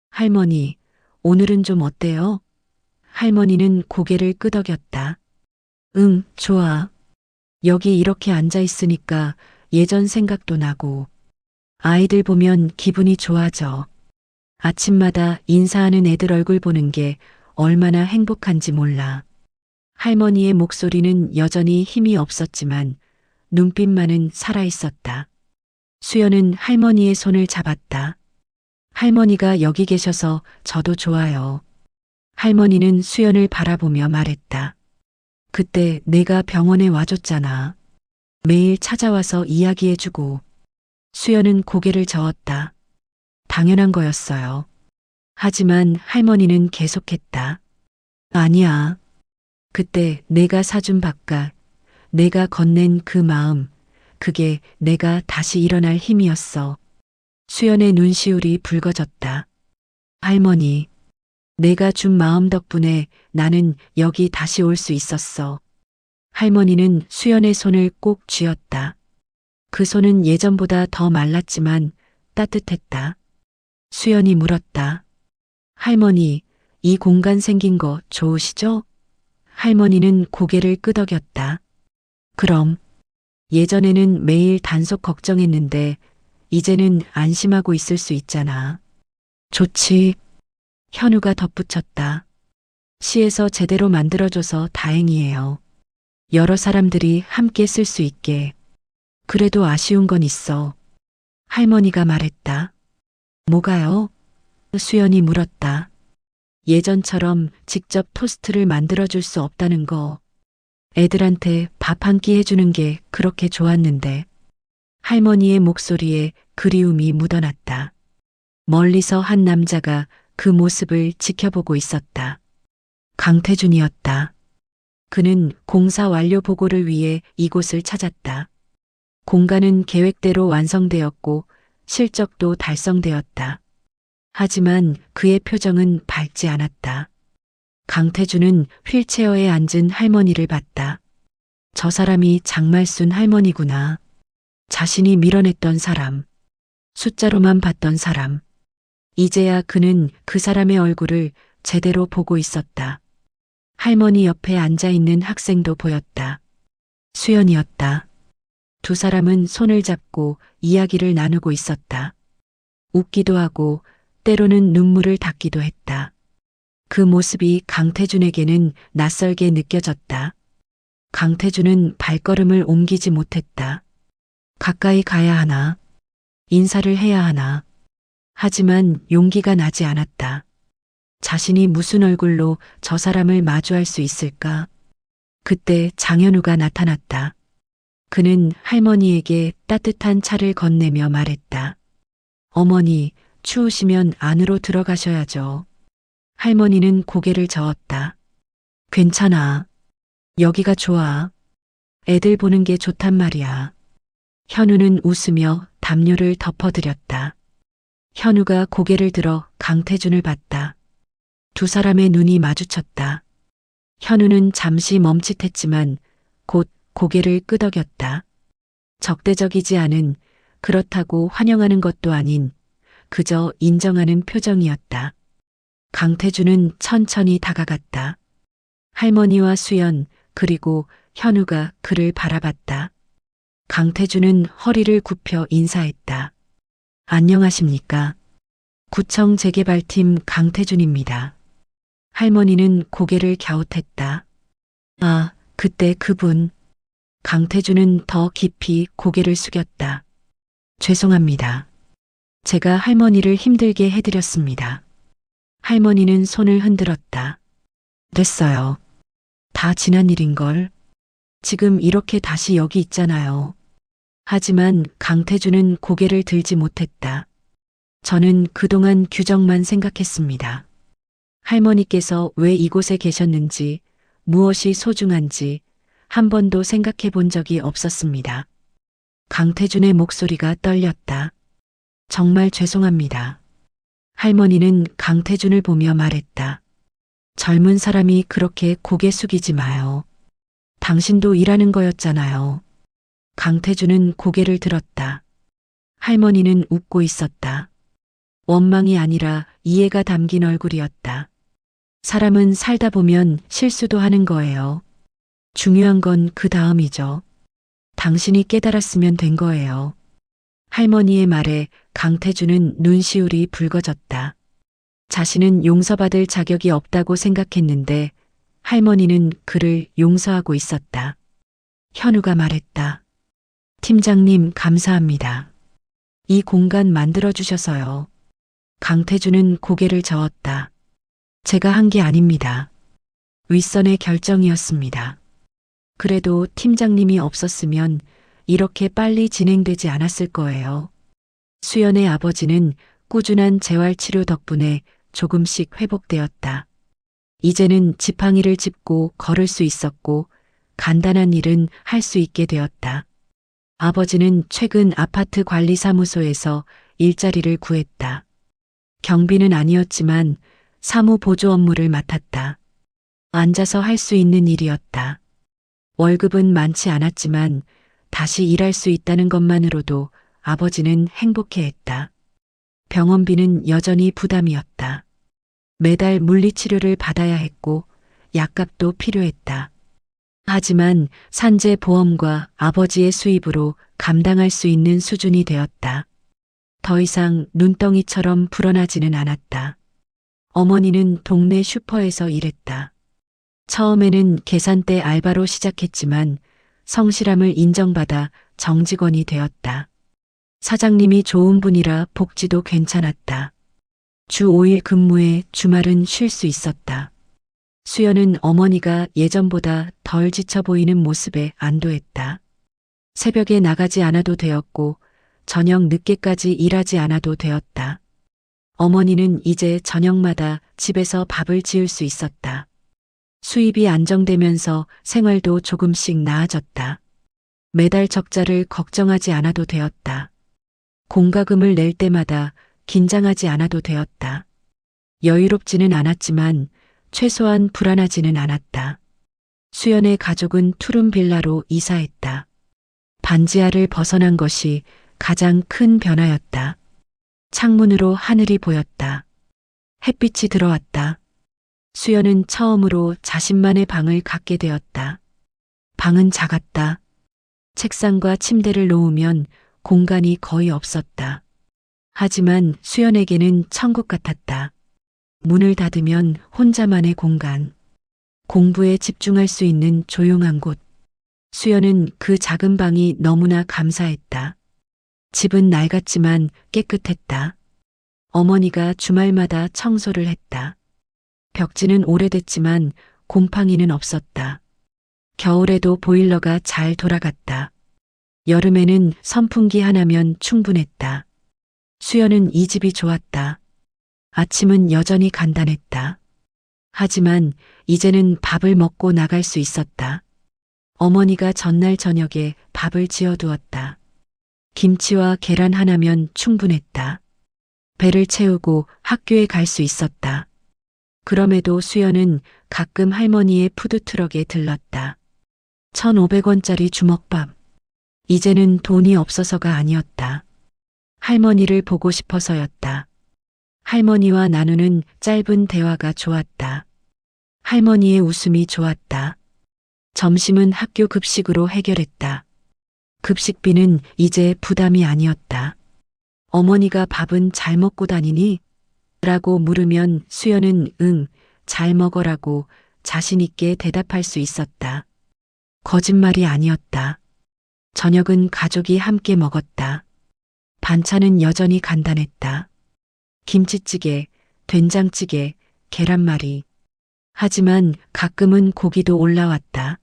할머니, 오늘은 좀 어때요? 할머니는 고개를 끄덕였다. 응, 좋아. 여기 이렇게 앉아 있으니까 예전 생각도 나고 아이들 보면 기분이 좋아져. 아침마다 인사하는 애들 얼굴 보는 게 얼마나 행복한지 몰라. 할머니의 목소리는 여전히 힘이 없었지만 눈빛만은 살아있었다. 수연은 할머니의 손을 잡았다. 할머니가 여기 계셔서 저도 좋아요. 할머니는 수연을 바라보며 말했다. 그때 내가 병원에 와줬잖아. 매일 찾아와서 이야기해주고. 수연은 고개를 저었다. 당연한 거였어요. 하지만 할머니는 계속했다. 아니야. 그때 내가 사준 밥값, 내가 건넨 그 마음, 그게 내가 다시 일어날 힘이었어. 수연의 눈시울이 붉어졌다. 할머니, 내가 준 마음 덕분에 나는 여기 다시 올 수 있었어. 할머니는 수연의 손을 꼭 쥐었다. 그 손은 예전보다 더 말랐지만 따뜻했다. 수연이 물었다. 할머니, 이 공간 생긴 거 좋으시죠? 할머니는 고개를 끄덕였다. 그럼, 예전에는 매일 단속 걱정했는데 이제는 안심하고 있을 수 있잖아. 좋지. 현우가 덧붙였다. 시에서 제대로 만들어줘서 다행이에요. 여러 사람들이 함께 쓸 수 있게. 그래도 아쉬운 건 있어. 할머니가 말했다. 뭐가요? 수연이 물었다. 예전처럼 직접 토스트를 만들어줄 수 없다는 거. 애들한테 밥 한 끼 해주는 게 그렇게 좋았는데. 할머니의 목소리에 그리움이 묻어났다. 멀리서 한 남자가 그 모습을 지켜보고 있었다. 강태준이었다. 그는 공사 완료 보고를 위해 이곳을 찾았다. 공간은 계획대로 완성되었고 실적도 달성되었다. 하지만 그의 표정은 밝지 않았다. 강태준은 휠체어에 앉은 할머니를 봤다. 저 사람이 장말순 할머니구나. 자신이 밀어냈던 사람. 숫자로만 봤던 사람. 이제야 그는 그 사람의 얼굴을 제대로 보고 있었다. 할머니 옆에 앉아있는 학생도 보였다. 수연이었다. 두 사람은 손을 잡고 이야기를 나누고 있었다. 웃기도 하고 때로는 눈물을 닦기도 했다. 그 모습이 강태준에게는 낯설게 느껴졌다. 강태준은 발걸음을 옮기지 못했다. 가까이 가야 하나? 인사를 해야 하나? 하지만 용기가 나지 않았다. 자신이 무슨 얼굴로 저 사람을 마주할 수 있을까? 그때 장현우가 나타났다. 그는 할머니에게 따뜻한 차를 건네며 말했다. 어머니, 추우시면 안으로 들어가셔야죠. 할머니는 고개를 저었다. 괜찮아. 여기가 좋아. 애들 보는 게 좋단 말이야. 현우는 웃으며 담요를 덮어드렸다. 현우가 고개를 들어 강태준을 봤다. 두 사람의 눈이 마주쳤다. 현우는 잠시 멈칫했지만 곧 고개를 끄덕였다. 적대적이지 않은, 그렇다고 환영하는 것도 아닌, 그저 인정하는 표정이었다. 강태준은 천천히 다가갔다. 할머니와 수연, 그리고 현우가 그를 바라봤다. 강태준은 허리를 굽혀 인사했다. 안녕하십니까? 구청 재개발팀 강태준입니다. 할머니는 고개를 갸웃했다. 아, 그때 그분. 강태준은 더 깊이 고개를 숙였다. 죄송합니다. 제가 할머니를 힘들게 해드렸습니다. 할머니는 손을 흔들었다. 됐어요. 다 지난 일인걸. 지금 이렇게 다시 여기 있잖아요. 하지만 강태준은 고개를 들지 못했다. 저는 그동안 규정만 생각했습니다. 할머니께서 왜 이곳에 계셨는지, 무엇이 소중한지 한 번도 생각해 본 적이 없었습니다. 강태준의 목소리가 떨렸다. 정말 죄송합니다. 할머니는 강태준을 보며 말했다. 젊은 사람이 그렇게 고개 숙이지 마요. 당신도 일하는 거였잖아요. 강태준은 고개를 들었다. 할머니는 웃고 있었다. 원망이 아니라 이해가 담긴 얼굴이었다. 사람은 살다 보면 실수도 하는 거예요. 중요한 건 그 다음이죠. 당신이 깨달았으면 된 거예요. 할머니의 말에 강태준은 눈시울이 붉어졌다. 자신은 용서받을 자격이 없다고 생각했는데 할머니는 그를 용서하고 있었다. 현우가 말했다. 팀장님 감사합니다. 이 공간 만들어주셔서요. 강태준은 고개를 저었다. 제가 한 게 아닙니다. 윗선의 결정이었습니다. 그래도 팀장님이 없었으면 이렇게 빨리 진행되지 않았을 거예요. 수연의 아버지는 꾸준한 재활치료 덕분에 조금씩 회복되었다. 이제는 지팡이를 짚고 걸을 수 있었고 간단한 일은 할 수 있게 되었다. 아버지는 최근 아파트 관리사무소에서 일자리를 구했다. 경비는 아니었지만 사무 보조 업무를 맡았다. 앉아서 할 수 있는 일이었다. 월급은 많지 않았지만 다시 일할 수 있다는 것만으로도 아버지는 행복해했다. 병원비는 여전히 부담이었다. 매달 물리치료를 받아야 했고 약값도 필요했다. 하지만 산재 보험과 아버지의 수입으로 감당할 수 있는 수준이 되었다. 더 이상 눈덩이처럼 불어나지는 않았다. 어머니는 동네 슈퍼에서 일했다. 처음에는 계산대 알바로 시작했지만 성실함을 인정받아 정직원이 되었다. 사장님이 좋은 분이라 복지도 괜찮았다. 주 5일 근무에 주말은 쉴 수 있었다. 수연은 어머니가 예전보다 덜 지쳐 보이는 모습에 안도했다. 새벽에 나가지 않아도 되었고 저녁 늦게까지 일하지 않아도 되었다. 어머니는 이제 저녁마다 집에서 밥을 지을 수 있었다. 수입이 안정되면서 생활도 조금씩 나아졌다. 매달 적자를 걱정하지 않아도 되었다. 공과금을 낼 때마다 긴장하지 않아도 되었다. 여유롭지는 않았지만 최소한 불안하지는 않았다. 수연의 가족은 투룸 빌라로 이사했다. 반지하를 벗어난 것이 가장 큰 변화였다. 창문으로 하늘이 보였다. 햇빛이 들어왔다. 수연은 처음으로 자신만의 방을 갖게 되었다. 방은 작았다. 책상과 침대를 놓으면 공간이 거의 없었다. 하지만 수연에게는 천국 같았다. 문을 닫으면 혼자만의 공간. 공부에 집중할 수 있는 조용한 곳. 수연은 그 작은 방이 너무나 감사했다. 집은 낡았지만 깨끗했다. 어머니가 주말마다 청소를 했다. 벽지는 오래됐지만 곰팡이는 없었다. 겨울에도 보일러가 잘 돌아갔다. 여름에는 선풍기 하나면 충분했다. 수연은 이 집이 좋았다. 아침은 여전히 간단했다. 하지만 이제는 밥을 먹고 나갈 수 있었다. 어머니가 전날 저녁에 밥을 지어두었다. 김치와 계란 하나면 충분했다. 배를 채우고 학교에 갈 수 있었다. 그럼에도 수연은 가끔 할머니의 푸드트럭에 들렀다. 1,500원짜리 주먹밥. 이제는 돈이 없어서가 아니었다. 할머니를 보고 싶어서였다. 할머니와 나누는 짧은 대화가 좋았다. 할머니의 웃음이 좋았다. 점심은 학교 급식으로 해결했다. 급식비는 이제 부담이 아니었다. 어머니가 밥은 잘 먹고 다니니? 라고 물으면 수연은 응, 잘 먹어라고 자신 있게 대답할 수 있었다. 거짓말이 아니었다. 저녁은 가족이 함께 먹었다. 반찬은 여전히 간단했다. 김치찌개, 된장찌개, 계란말이. 하지만 가끔은 고기도 올라왔다.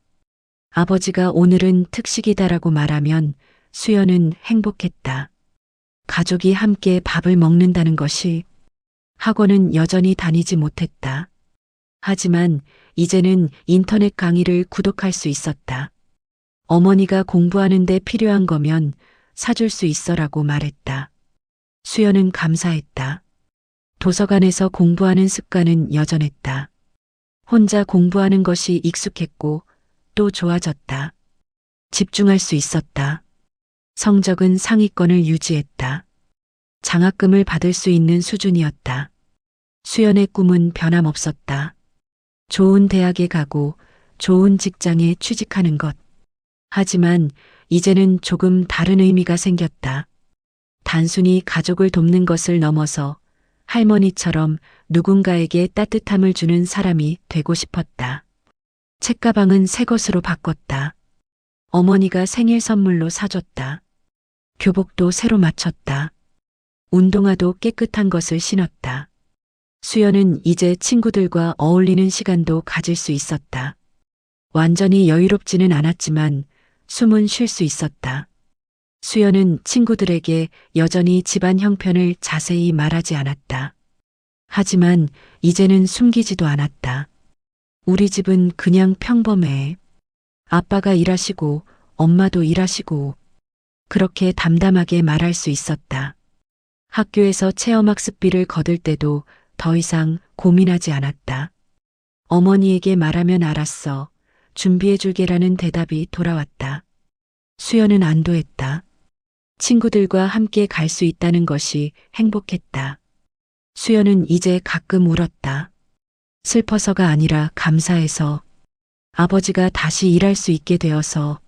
아버지가 오늘은 특식이다라고 말하면 수연은 행복했다. 가족이 함께 밥을 먹는다는 것이. 학원은 여전히 다니지 못했다. 하지만 이제는 인터넷 강의를 구독할 수 있었다. 어머니가 공부하는 데 필요한 거면 사줄 수 있어라고 말했다. 수연은 감사했다. 도서관에서 공부하는 습관은 여전했다. 혼자 공부하는 것이 익숙했고 또 좋아졌다. 집중할 수 있었다. 성적은 상위권을 유지했다. 장학금을 받을 수 있는 수준이었다. 수연의 꿈은 변함없었다. 좋은 대학에 가고 좋은 직장에 취직하는 것. 하지만 이제는 조금 다른 의미가 생겼다. 단순히 가족을 돕는 것을 넘어서 할머니처럼 누군가에게 따뜻함을 주는 사람이 되고 싶었다. 책가방은 새 것으로 바꿨다. 어머니가 생일 선물로 사줬다. 교복도 새로 맞췄다. 운동화도 깨끗한 것을 신었다. 수연은 이제 친구들과 어울리는 시간도 가질 수 있었다. 완전히 여유롭지는 않았지만 숨은 쉴 수 있었다. 수연은 친구들에게 여전히 집안 형편을 자세히 말하지 않았다. 하지만 이제는 숨기지도 않았다. 우리 집은 그냥 평범해. 아빠가 일하시고 엄마도 일하시고 그렇게 담담하게 말할 수 있었다. 학교에서 체험학습비를 거둘 때도 더 이상 고민하지 않았다. 어머니에게 말하면 알았어. 준비해줄게라는 대답이 돌아왔다. 수연은 안도했다. 친구들과 함께 갈 수 있다는 것이 행복했다. 수연은 이제 가끔 울었다. 슬퍼서가 아니라 감사해서, 아버지가 다시 일할 수 있게 되어서,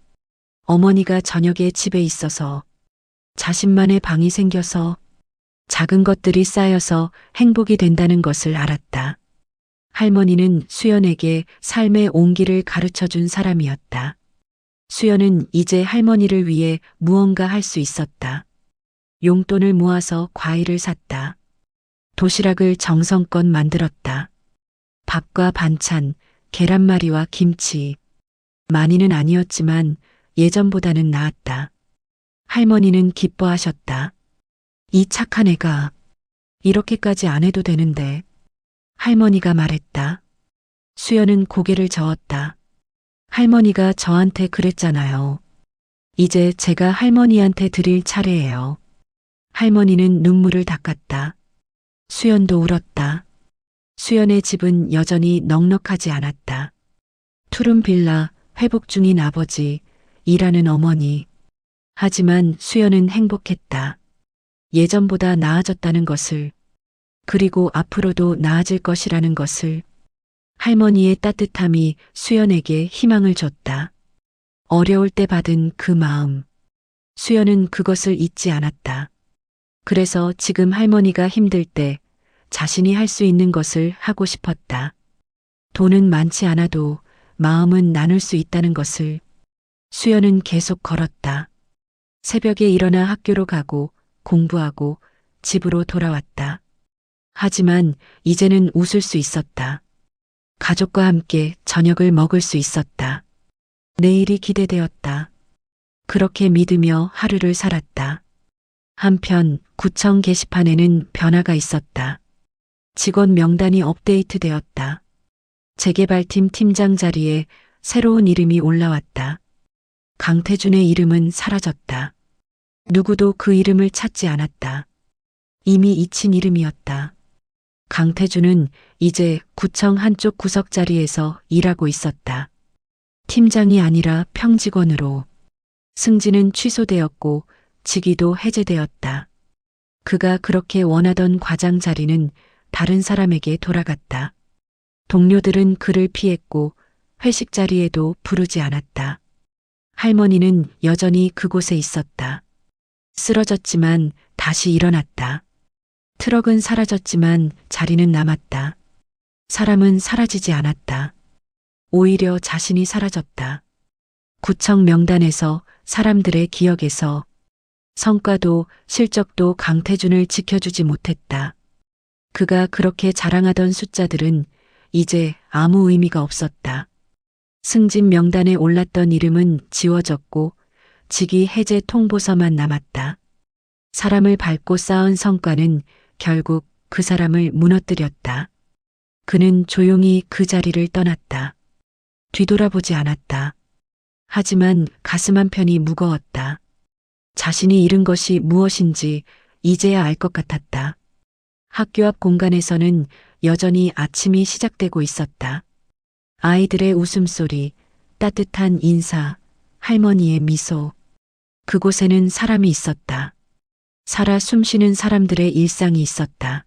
어머니가 저녁에 집에 있어서, 자신만의 방이 생겨서, 작은 것들이 쌓여서 행복이 된다는 것을 알았다. 할머니는 수연에게 삶의 온기를 가르쳐 준 사람이었다. 수연은 이제 할머니를 위해 무언가 할 수 있었다. 용돈을 모아서 과일을 샀다. 도시락을 정성껏 만들었다. 밥과 반찬, 계란말이와 김치. 많이는 아니었지만 예전보다는 나았다. 할머니는 기뻐하셨다. 이 착한 애가 이렇게까지 안 해도 되는데. 할머니가 말했다. 수연은 고개를 저었다. 할머니가 저한테 그랬잖아요. 이제 제가 할머니한테 드릴 차례예요. 할머니는 눈물을 닦았다. 수연도 울었다. 수연의 집은 여전히 넉넉하지 않았다. 푸른 빌라, 회복 중인 아버지, 일하는 어머니. 하지만 수연은 행복했다. 예전보다 나아졌다는 것을, 그리고 앞으로도 나아질 것이라는 것을. 할머니의 따뜻함이 수연에게 희망을 줬다. 어려울 때 받은 그 마음. 수연은 그것을 잊지 않았다. 그래서 지금 할머니가 힘들 때 자신이 할 수 있는 것을 하고 싶었다. 돈은 많지 않아도 마음은 나눌 수 있다는 것을. 수연은 계속 걸었다. 새벽에 일어나 학교로 가고 공부하고 집으로 돌아왔다. 하지만 이제는 웃을 수 있었다. 가족과 함께 저녁을 먹을 수 있었다. 내일이 기대되었다. 그렇게 믿으며 하루를 살았다. 한편 구청 게시판에는 변화가 있었다. 직원 명단이 업데이트되었다. 재개발팀 팀장 자리에 새로운 이름이 올라왔다. 강태준의 이름은 사라졌다. 누구도 그 이름을 찾지 않았다. 이미 잊힌 이름이었다. 강태준은 이제 구청 한쪽 구석 자리에서 일하고 있었다. 팀장이 아니라 평직원으로. 승진은 취소되었고 직위도 해제되었다. 그가 그렇게 원하던 과장 자리는 다른 사람에게 돌아갔다. 동료들은 그를 피했고 회식 자리에도 부르지 않았다. 할머니는 여전히 그곳에 있었다. 쓰러졌지만 다시 일어났다. 트럭은 사라졌지만 자리는 남았다. 사람은 사라지지 않았다. 오히려 자신이 사라졌다. 구청 명단에서, 사람들의 기억에서. 성과도 실적도 강태준을 지켜주지 못했다. 그가 그렇게 자랑하던 숫자들은 이제 아무 의미가 없었다. 승진 명단에 올랐던 이름은 지워졌고 직위 해제 통보서만 남았다. 사람을 밟고 쌓은 성과는 결국 그 사람을 무너뜨렸다. 그는 조용히 그 자리를 떠났다. 뒤돌아보지 않았다. 하지만 가슴 한편이 무거웠다. 자신이 잃은 것이 무엇인지 이제야 알 것 같았다. 학교 앞 공간에서는 여전히 아침이 시작되고 있었다. 아이들의 웃음소리, 따뜻한 인사, 할머니의 미소. 그곳에는 사람이 있었다. 살아 숨쉬는 사람들의 일상이 있었다.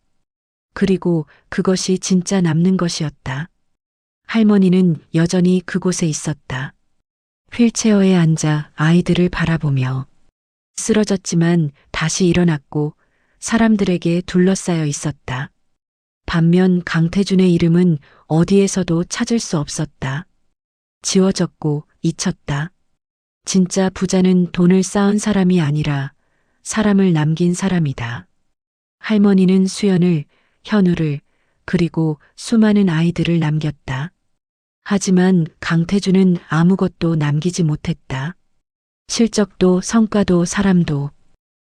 그리고 그것이 진짜 남는 것이었다. 할머니는 여전히 그곳에 있었다. 휠체어에 앉아 아이들을 바라보며 쓰러졌지만 다시 일어났고 사람들에게 둘러싸여 있었다. 반면 강태준의 이름은 어디에서도 찾을 수 없었다. 지워졌고 잊혔다. 진짜 부자는 돈을 쌓은 사람이 아니라 사람을 남긴 사람이다. 할머니는 수연을, 현우를, 그리고 수많은 아이들을 남겼다. 하지만 강태주는 아무것도 남기지 못했다. 실적도 성과도 사람도